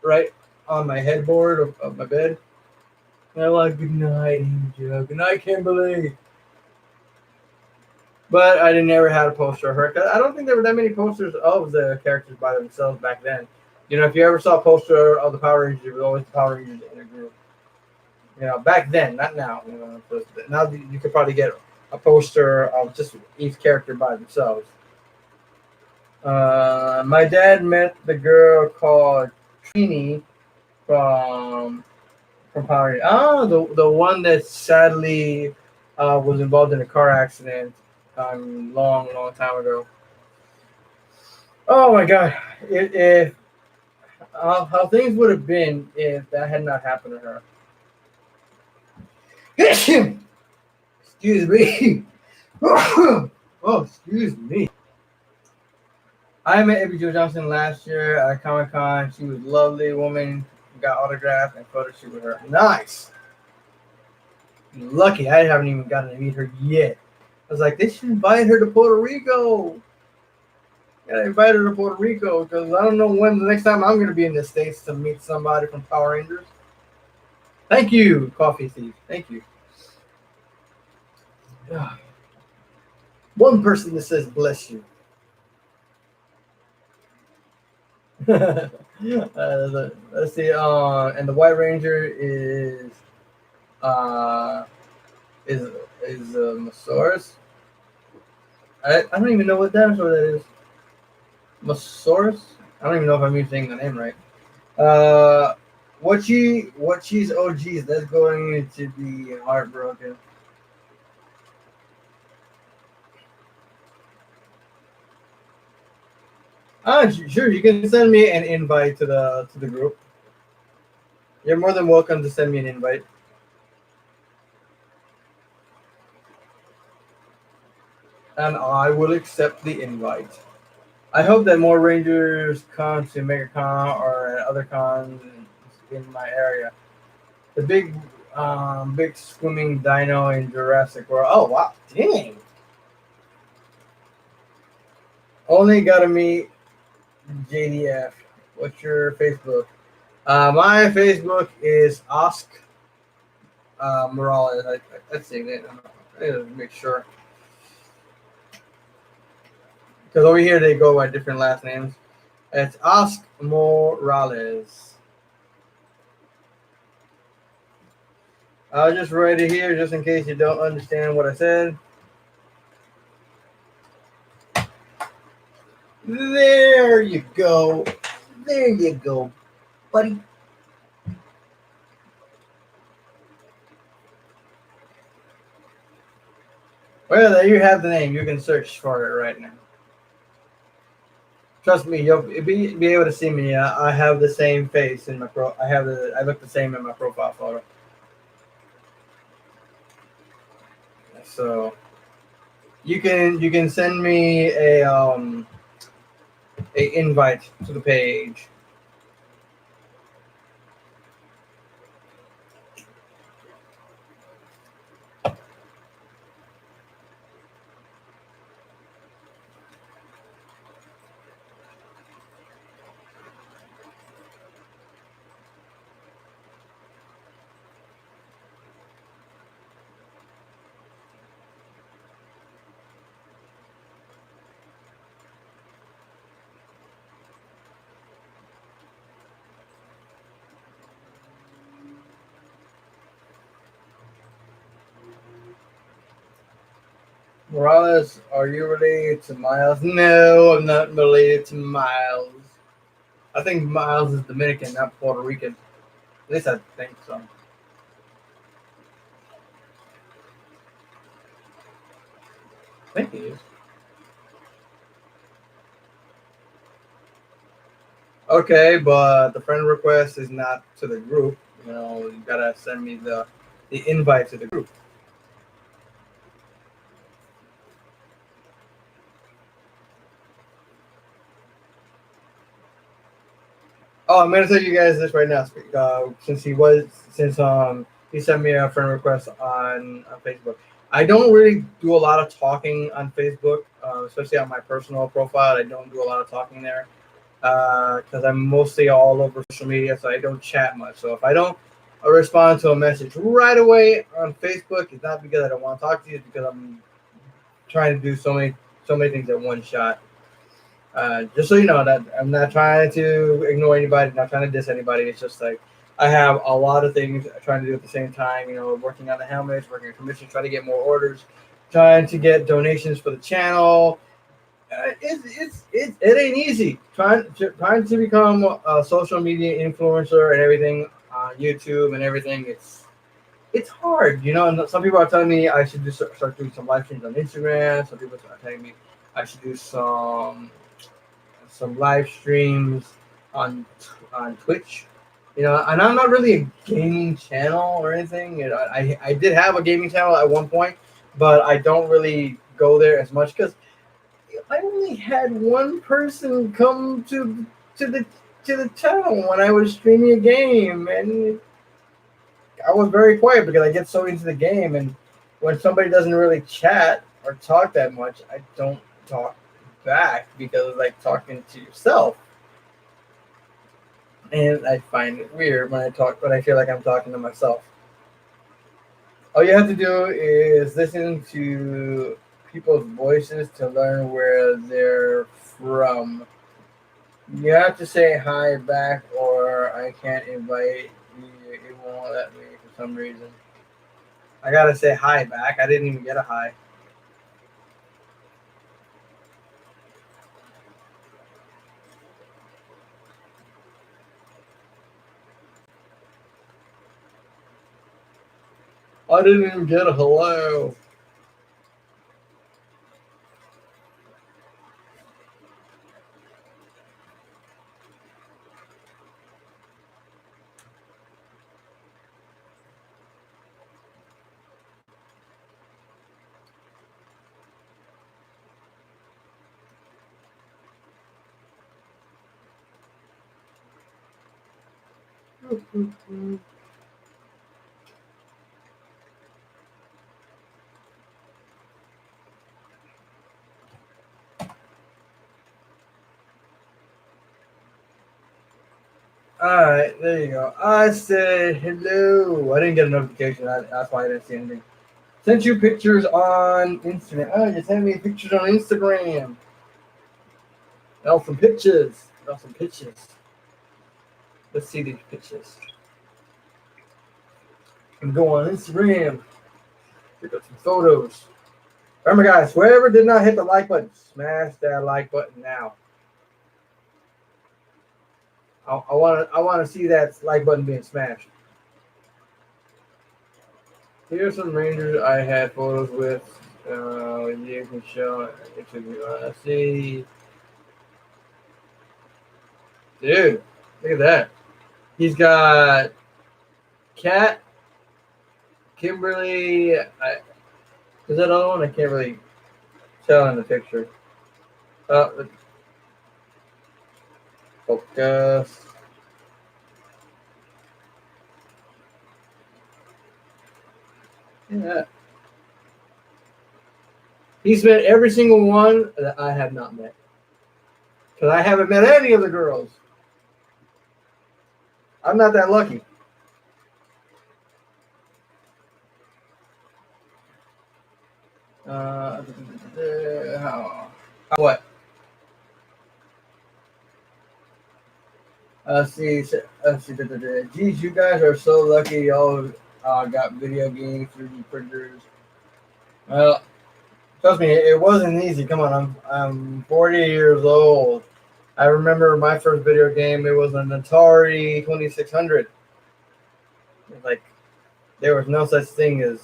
right on my headboard of my bed. And I'm like, good night, Angel. Good night, Kimberly. But I didn't ever have a poster of her because I don't think there were that many posters of the characters by themselves back then. You know, if you ever saw a poster of the Power Rangers, it was always the Power Rangers in a group. You know, back then, not now. You know, but now you could probably get a poster of just each character by themselves. My dad met the girl called Trini from Power Rangers. Oh, the one that sadly was involved in a car accident long time ago. Oh my God! If how things would have been if that had not happened to her. Excuse me. Oh, excuse me. I met Abby Jo Johnson last year at Comic Con. She was a lovely woman. Got autographed and photo shoot with her. Nice. Lucky I haven't even gotten to meet her yet. I was like, they should invite her to Puerto Rico. Gotta invite her to Puerto Rico because I don't know when the next time I'm gonna be in the States to meet somebody from Power Rangers. Thank you, Coffee Thief. Thank you. One person that says bless you. Let's see. And the White Ranger uh is Masaurus. I don't even know what dinosaur that is. Masaurus. I don't even know if I'm even saying the name right. What she's OGs. That's going to be heartbroken. Sure. You can send me an invite to the group. You're more than welcome to send me an invite. And I will accept the invite. I hope that more Rangers come to MegaCon or other cons in my area. The big swimming dino in Jurassic World. Oh wow, dang! Only gotta meet JDF. What's your Facebook? My Facebook is Ask Morales. Let's see. I need to make sure. Because over here they go by different last names. It's Ask Morales. I'll just write it here just in case you don't understand what I said. There you go. There you go, buddy. Well, there you have the name. You can search for it right now. Trust me, you'll be able to see me. I have the same face in my pro. I look the same in my profile photo. So you can send me a invite to the page. Morales, are you related to Miles? No, I'm not related to Miles. I think Miles is Dominican, not Puerto Rican. At least I think so. I think he is. Okay, but the friend request is not to the group. You gotta send me the invite to the group. Oh, I'm gonna tell you guys this right now. Since he sent me a friend request on Facebook. I don't really do a lot of talking on Facebook, especially on my personal profile. I don't do a lot of talking there because I'm mostly all over social media, so I don't chat much. So if I don't respond to a message right away on Facebook, it's not because I don't want to talk to you. It's because I'm trying to do so many things at one shot. Just so you know that I'm not trying to ignore anybody, not trying to diss anybody. It's just like I have a lot of things I'm trying to do at the same time. Working on the helmets, working on commissions, trying to get more orders, trying to get donations for the channel. It ain't easy. Trying to become a social media influencer and everything on YouTube and everything. It's hard, And some people are telling me I should start doing some live streams on Instagram. Some people are telling me I should do some live streams on Twitch. And I'm not really a gaming channel or anything. I did have a gaming channel at one point, but I don't really go there as much because I only had one person come to the to the channel when I was streaming a game, and I was very quiet because I get so into the game, and when somebody doesn't really chat or talk that much, I don't talk back because it's like talking to yourself. And I find it weird when I talk, but I feel like I'm talking to myself. All you have to do is listen to people's voices to learn where they're from. You have to say hi back, or I can't invite you. It won't let me for some reason. I gotta say hi back. I didn't even get a hi. I didn't even get a hello. Alright, there you go. I said hello. I didn't get a notification. That's why I didn't see anything. Sent you pictures on Instagram. Oh, you sent me pictures on Instagram. Some pictures. Some pictures. Let's see these pictures. And go on Instagram. Pick up some photos. Remember, guys, whoever did not hit the like button, smash that like button now. I want to see that like button being smashed. Here's some rangers I had photos with. You can show it to me. Let's see. Dude, look at that. He's got Cat, Kimberly. Is that another one? I can't really tell in the picture. Focus. Yeah. He's met every single one that I have not met. Because I haven't met any of the girls. I'm not that lucky. What? Let's see. Geez, you guys are so lucky. Y'all got video games, 3D printers. Well, trust me, it wasn't easy. Come on, I'm 40 years old. I remember my first video game. It was an Atari 2600. Like, there was no such thing as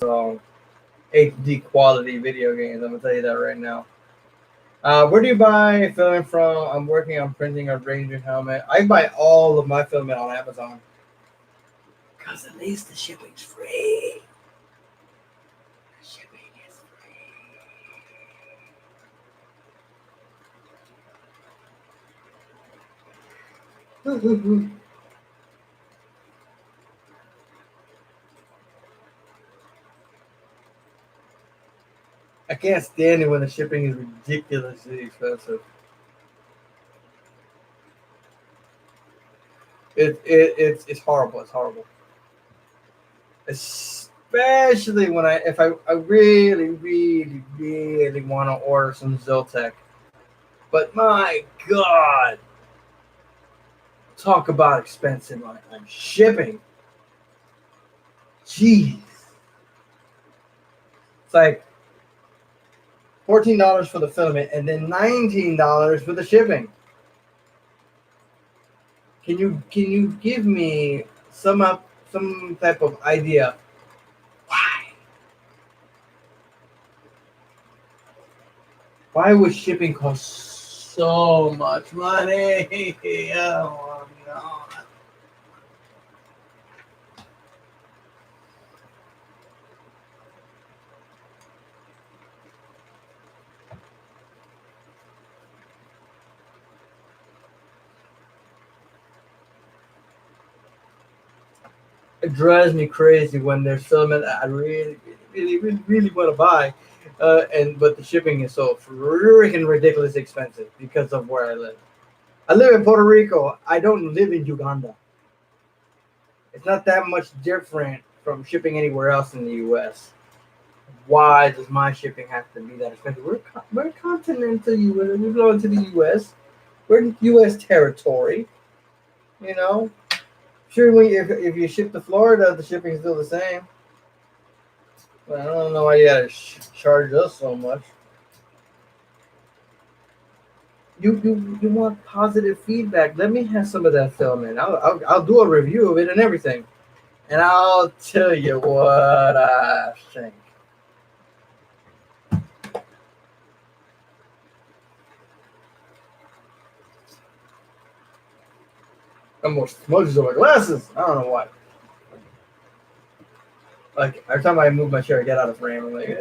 HD quality video games. I'm gonna tell you that right now. Where do you buy filament from? I'm working on printing a Ranger helmet. I buy all of my filament on Amazon. Because at least the shipping's free. The shipping is free. I can't stand it when the shipping is ridiculously expensive. It's horrible. It's horrible. Especially when I really really want to order some Zoltec. But my God, talk about expensive on shipping. Jeez, it's like $14 for the filament and then $19 for the shipping. Can you give me some type of idea why? Why would shipping cost so much money? Oh no. It drives me crazy when there's filament I really want to buy, but the shipping is so freaking ridiculously expensive because of where I live. I live in Puerto Rico. I don't live in Uganda. It's not that much different from shipping anywhere else in the U.S. Why does my shipping have to be that expensive? We're continental U.S. We belong to the U.S. We're in U.S. territory. You know, sure. If you ship to Florida, the shipping is still the same. But I don't know why you gotta charge us so much. You want positive feedback? Let me have some of that filament. I'll do a review of it and everything, and I'll tell you what I think. I'm more smudges on my glasses. I don't know why. Like every time I move my chair, I get out of frame. I'm like,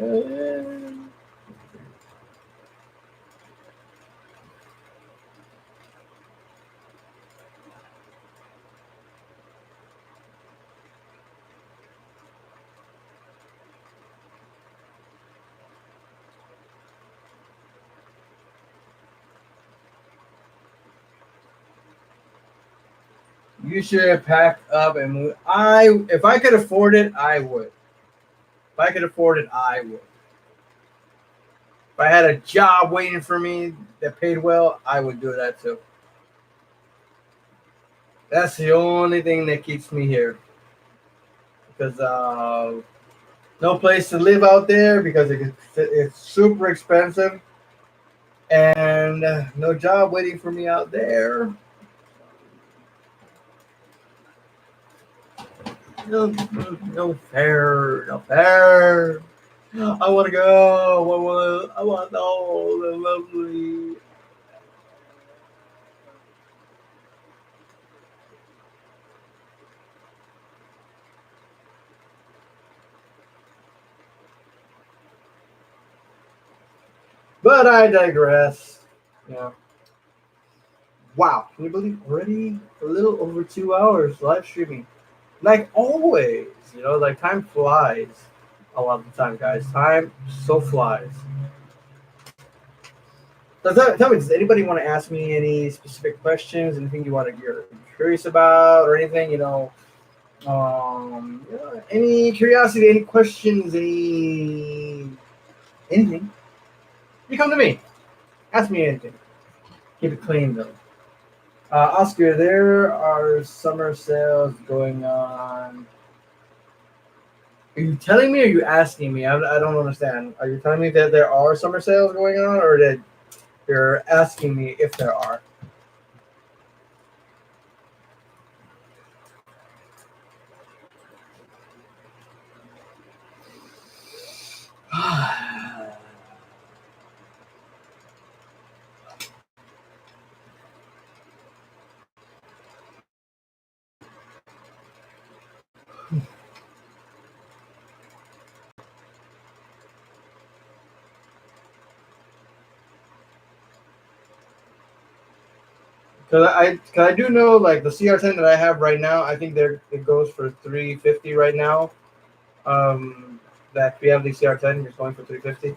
You should pack up and move. If I could afford it, I would. If I could afford it, I would. If I had a job waiting for me that paid well, I would do that too. That's the only thing that keeps me here. Because no place to live out there because it's super expensive, and no job waiting for me out there. No fair, no fair. I want to go. I want all the lovely. But I digress. Yeah. Wow. Can you believe already a little over 2 hours live streaming? Like always, like time flies a lot of the time, guys. Time so flies. Tell me, does anybody want to ask me any specific questions? Anything you're curious about, or anything? Any curiosity, any questions, anything? You come to me. Ask me anything. Keep it clean though. Oscar, there are summer sales going on. Are you telling me or are you asking me? I don't understand. Are you telling me that there are summer sales going on or that you're asking me if there are? Cause I do know like the CR10 that I have right now. I think it goes for 350 right now. That we have the CR10 is going for 350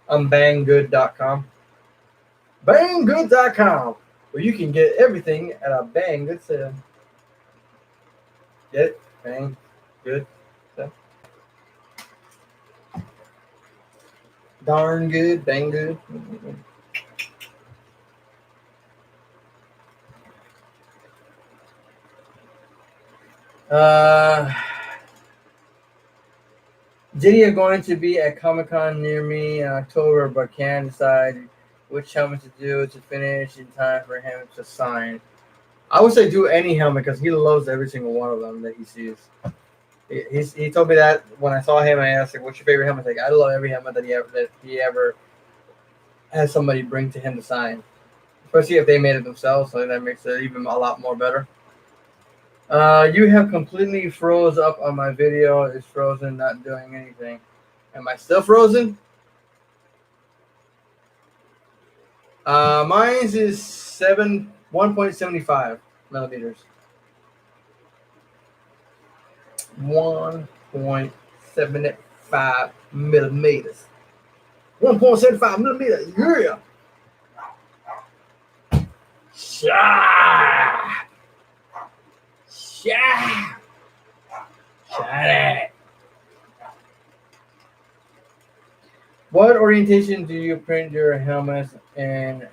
on banggood.com. Banggood.com, where you can get everything at a bang good sale. Get it? Bang good. So, darn good, bang good. Uh, Diddy are going to be at Comic Con near me in October, but can't decide which helmet to do to finish in time for him to sign. I would say do any helmet because he loves every single one of them that he sees. He told me that when I saw him. I asked him, "What's your favorite helmet?" Like, I love every helmet that he ever has somebody bring to him to sign, especially if they made it themselves. So that makes it even a lot more better. You have completely froze up on my video. It's frozen, not doing anything. Am I still frozen? Mine's is 1.75 millimeters. 1.75 millimeters. 1.75 millimeters. Yeah. Shah. Shah. Shah. What orientation do you print your helmets and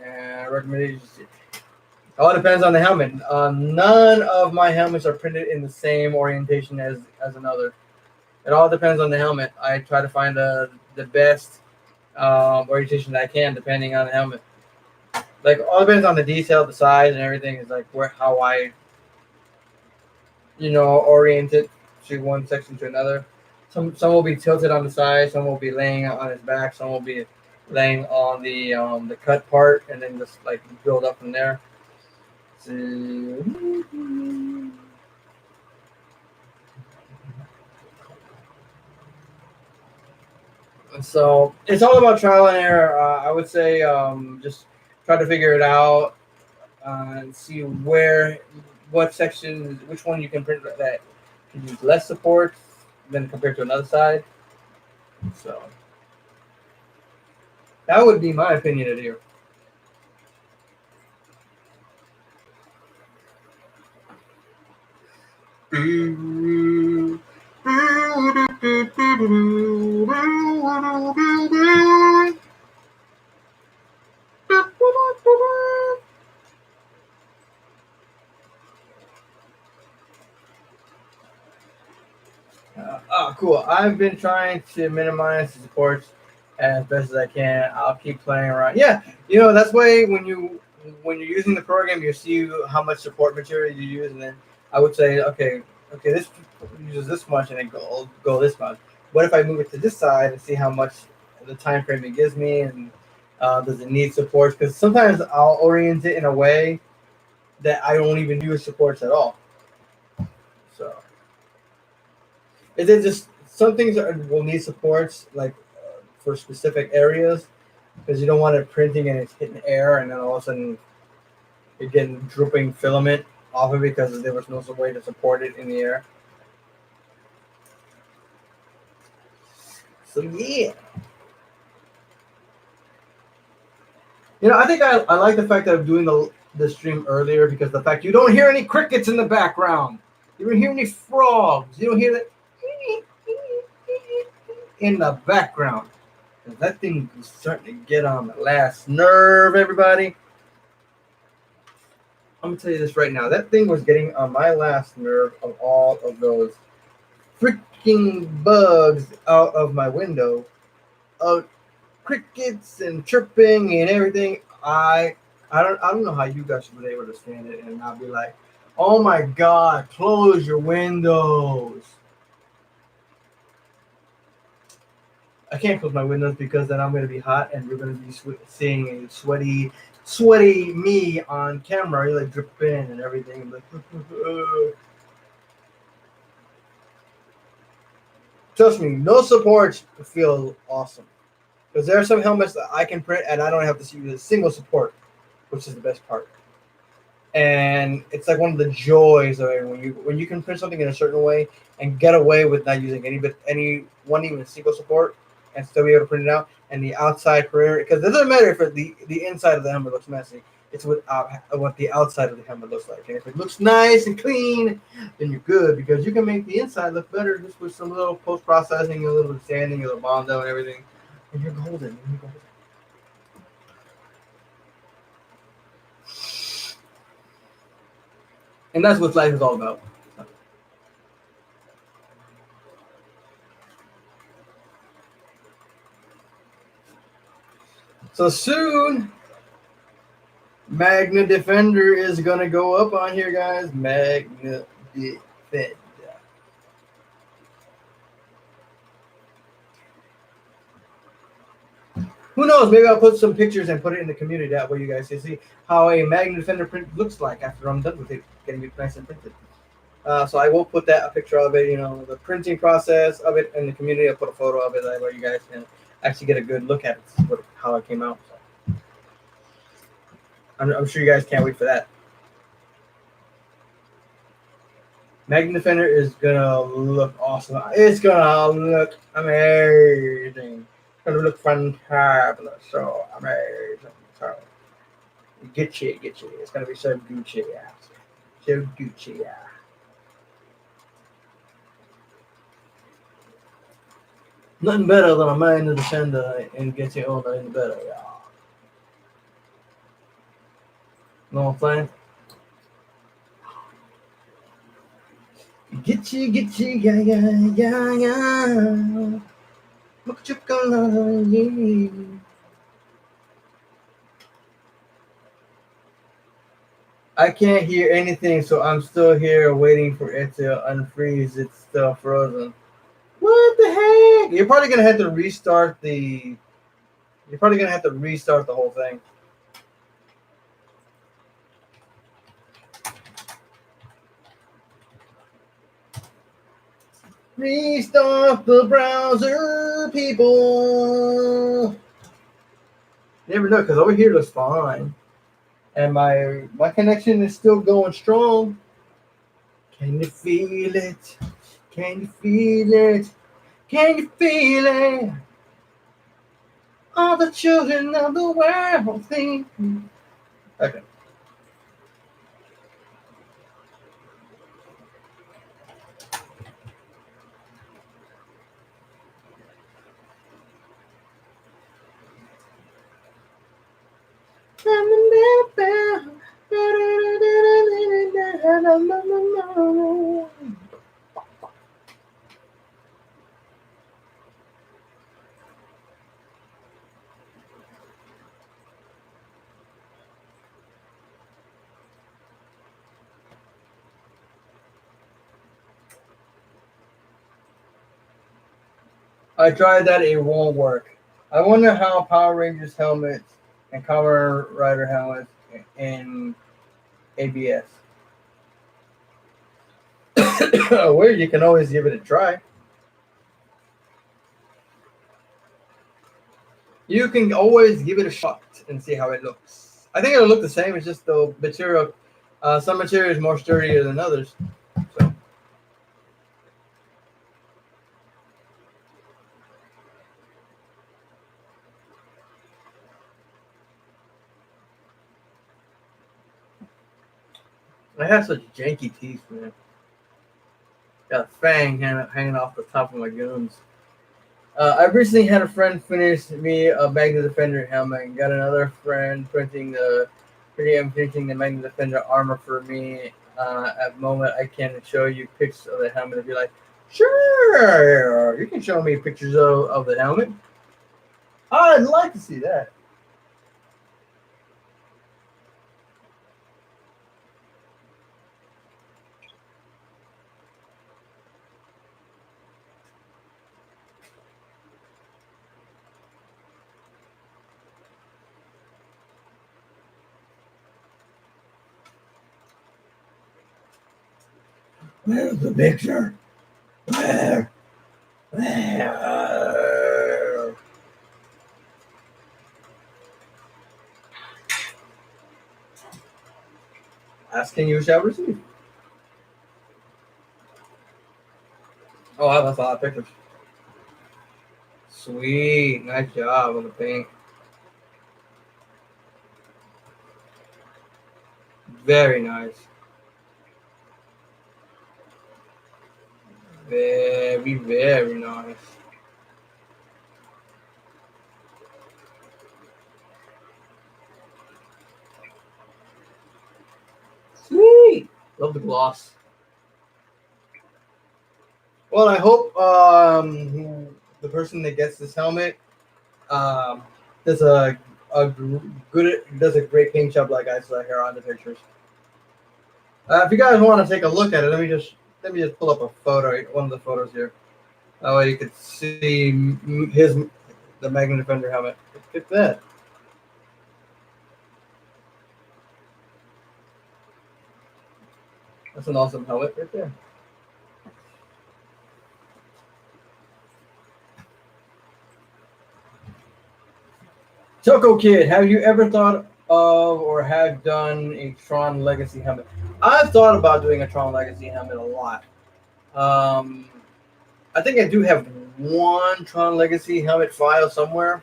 recommendations? All depends on the helmet. None of my helmets are printed in the same orientation as another. It all depends on the helmet. I try to find the best orientation that I can, depending on the helmet. Like, all depends on the detail, the size, and everything. Is like how I, orient it to one section to another. Some will be tilted on the side. Some will be laying on its back. Some will be laying on the cut part, and then just like build up from there. So it's all about trial and error. I would say just try to figure it out and see what section, which one you can print that can use less support than compared to another side. So that would be my opinion of you. Cool. I've been trying to minimize the supports as best as I can. I'll keep playing around. Yeah, that's why when you're using the program, you see how much support material you use, and then I would say, okay, this uses this much, and then go this much. What if I move it to this side and see how much the time frame it gives me, and does it need supports? Because sometimes I'll orient it in a way that I don't even use supports at all. So. Is it just some things will need supports like for specific areas because you don't want it printing and it's hitting air and then all of a sudden you're getting drooping filament off of it because there was no way to support it in the air. So yeah. I think I like the fact that I'm doing the stream earlier because the fact you don't hear any crickets in the background. You don't hear any frogs. You don't hear that in the background. That thing is starting to get on the last nerve, everybody. I'm going to tell you this right now. That thing was getting on my last nerve of all of those freaking bugs out of my window. Crickets and chirping and everything. I don't know how you guys would be able to stand it and not be like, oh my God, close your windows. I can't close my windows because then I'm going to be hot and you're going to be seeing a sweaty me on camera. You're like dripping and everything. Like, trust me, no supports feel awesome. Because there are some helmets that I can print and I don't have to see a single support, which is the best part. And it's like one of the joys of it when you can print something in a certain way and get away with not using any one even single support and still be able to print it out. And the outside perimeter, because it doesn't matter if the inside of the helmet looks messy. It's what the outside of the helmet looks like. And if it looks nice and clean, then you're good, because you can make the inside look better just with some little post processing, a little bit of sanding, a little bondo and everything, and you're golden. You're golden. And that's what life is all about. So soon, Magna Defender is going to go up on here, guys. Magna Defender. Who knows? Maybe I'll put some pictures and put it in the community. That way you guys can see how a Magna Defender print looks like after I'm done with it, getting it nice and printed. So I will put a picture of it, the printing process of it in the community. I'll put a photo of it that way you guys can actually get a good look at it, how it came out. So I'm sure you guys can't wait for that. Magna Defender is gonna look awesome. It's gonna look amazing. It's gonna look fantabulous. So amazing. So get you. It's gonna be so Gucci, yeah. So Gucci, yeah. Nothing better than a Magna Defender and get your own in better, yeah. Know what I'm saying? Get you, yeah. Look at your color, yeah. I can't hear anything, so I'm still here waiting for it to unfreeze. It's still frozen. What the heck? You're probably gonna have to restart the. You're probably gonna have to restart the whole thing. Restart the browser, people. Never know, because over here looks fine, and my connection is still going strong. Can you feel it? Can you feel it? Can you feel it? All the children of the world think. Okay. I tried that, it won't work. I wonder how Power Rangers helmets and Kamen Rider helmets in ABS. Where you can always give it a try. You can always give it a shot and see how it looks. I think it'll look the same. It's just the material. Some material is more sturdier than others. So. I have such janky teeth, man. Got a fang hanging off the top of my gums. I recently had a friend finish me a Magna Defender helmet, and got another friend printing the Magna Defender armor for me. At the moment, I can show you pics of the helmet and be like, sure, you can show me pictures of the helmet. I'd like to see that. Where's the picture? Where? Asking you shall receive. Oh, that's a lot of pictures. Sweet. Nice job on the paint. Very nice. Very, very nice. Sweet. Love the gloss. Well, I hope the person that gets this helmet does does a great paint job like I saw here on the pictures. If you guys want to take a look at it, let me just pull up a photo, one of the photos here. That way you could see the Magnum Defender helmet. Look at that. That's an awesome helmet right there. Choco Kid, have you ever thought of or have done a Tron Legacy helmet? I've thought about doing a Tron Legacy helmet a lot. I think I do have one Tron Legacy helmet file somewhere.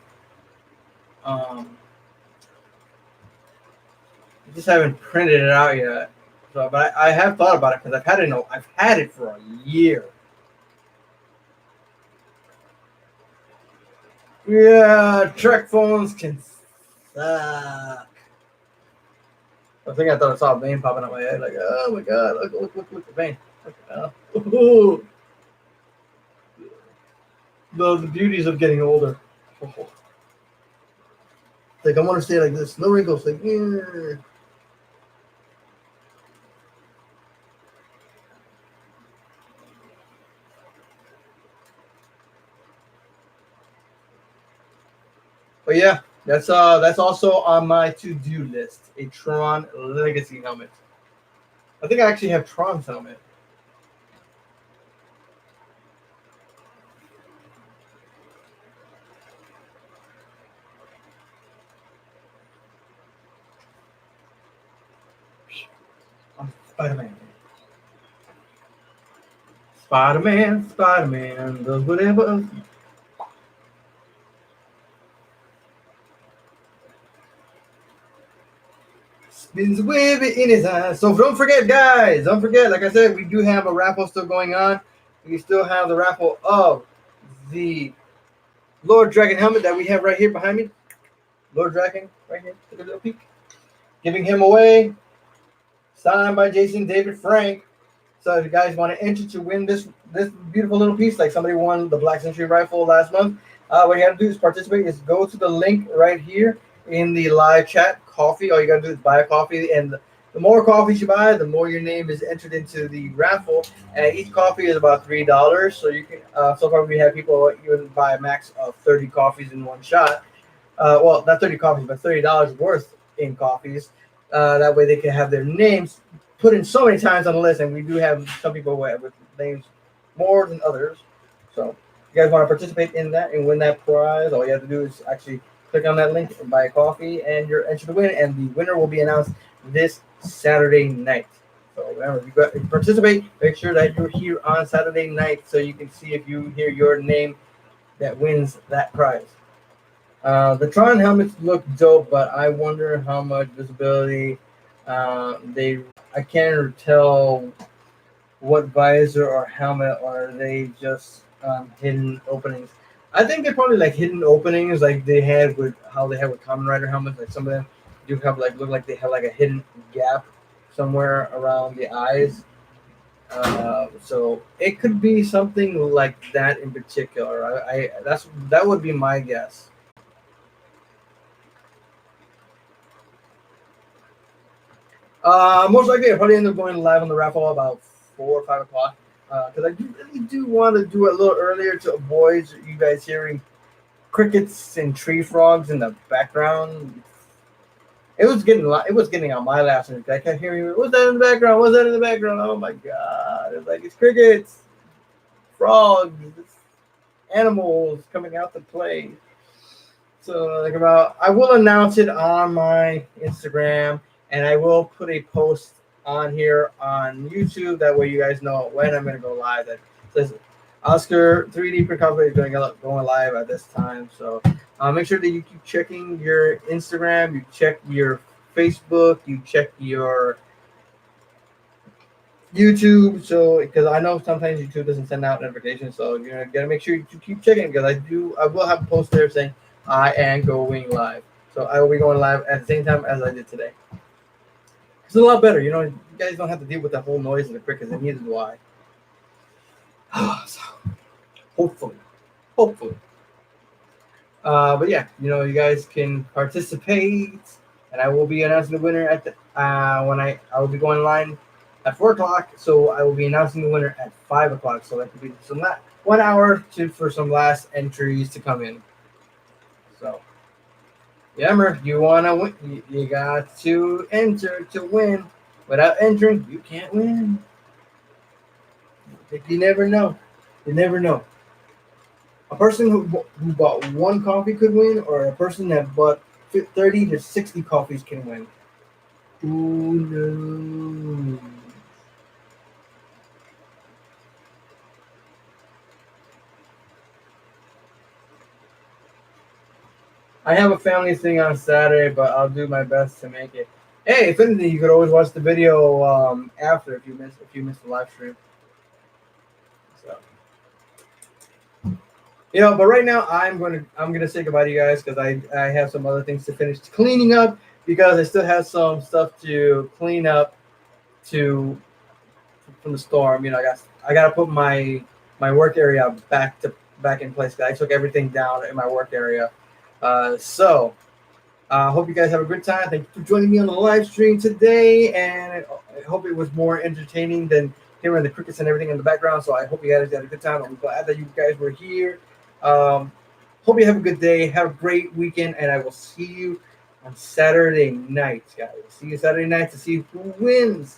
I just haven't printed it out yet. So, but I have thought about it because I've had it for a year. Yeah, Trek phones can suck. I think I thought I saw a vein popping out my head. Like, oh my god, look, the vein. Ooh. The beauties of getting older. Like, I want to stay like this. No wrinkles. Like, yeah. But yeah, that's also on my to-do list. A Tron Legacy helmet. I think I actually have Tron's helmet. Spider-Man. Spider-Man does whatever. Spins a web in his eyes. So don't forget, guys. Don't forget, like I said, we do have a raffle still going on. We still have the raffle of the Lord Drakkon helmet that we have right here behind me. Lord Drakkon, right here. Take a little peek. Giving him away. Signed by Jason David Frank. So if you guys want to enter to win this beautiful little piece, like somebody won the Black Century rifle last month, what you have to do is participate. Is go to the link right here in the live chat. Coffee. All you gotta do is buy a coffee, and the more coffees you buy, the more your name is entered into the raffle. And each coffee is about $3. So you can. So far we have people even buy a max of 30 coffees in one shot. Well, not 30 coffees, but $30 worth in coffees. That way they can have their names put in so many times on the list, and we do have some people with names more than others. So if you guys want to participate in that and win that prize, all you have to do is actually click on that link and buy a coffee, and you're entered to win, and the winner will be announced this Saturday night. So remember, if you participate, make sure that you're here on Saturday night so you can see if you hear your name that wins that prize. The Tron helmets look dope, but I wonder how much visibility I can't tell what visor or helmet, or are they just hidden openings. I think they're probably like hidden openings, like they had with Kamen Rider helmets. Like some of them do have look like they have like a hidden gap somewhere around the eyes. So it could be something like that in particular. That would be my guess. Most likely, I'll probably end up going live on the raffle about 4 or 5 o'clock. Because I really do want to do it a little earlier to avoid you guys hearing crickets and tree frogs in the background. It was getting on my last nerve. I kept hearing, "What's that in the background? What's that in the background?" Oh my god! It's like it's crickets, frogs. animals coming out to play. So I will announce it on my Instagram, and I will put a post on here on YouTube. That way, you guys know when I'm going to go live. That says Oscar 3D Print Cosplay is going live at this time. So make sure that you keep checking your Instagram, you check your Facebook, you check your YouTube. So because I know sometimes YouTube doesn't send out notifications, so you gotta make sure you keep checking, because I will have a post there saying I am going live. So I will be going live at the same time as I did today. It's a lot better, you guys don't have to deal with that whole noise and the crickets, and neither do I. So, hopefully. But yeah, you guys can participate, and I will be announcing the winner at the when I will be going live at 4 o'clock. So I will be announcing the winner at 5 o'clock. So that could be some 1 hour for some last entries to come in. So yeah, remember, you wanna win, you got to enter to win. Without entering, you can't win. You never know. You never know. A person who bought one coffee could win, or a person that bought 30 to 60 coffees can win. Who knows? I have a family thing on Saturday, but I'll do my best to make it. Hey, if anything, you could always watch the video after if you missed the live stream. So, but right now I'm gonna say goodbye to you guys, because I have some other things to finish cleaning up, because I still have some stuff to clean up from the storm. I gotta put my work area back in place. I took everything down in my work area. So hope you guys have a good time. Thank you for joining me on the live stream today, and I hope it was more entertaining than hearing the crickets and everything in the background. So I hope you guys had a good time. I'm glad that you guys were here. Hope you have a good day. Have a great weekend, and I will see you on Saturday night, guys. See you Saturday night to see who wins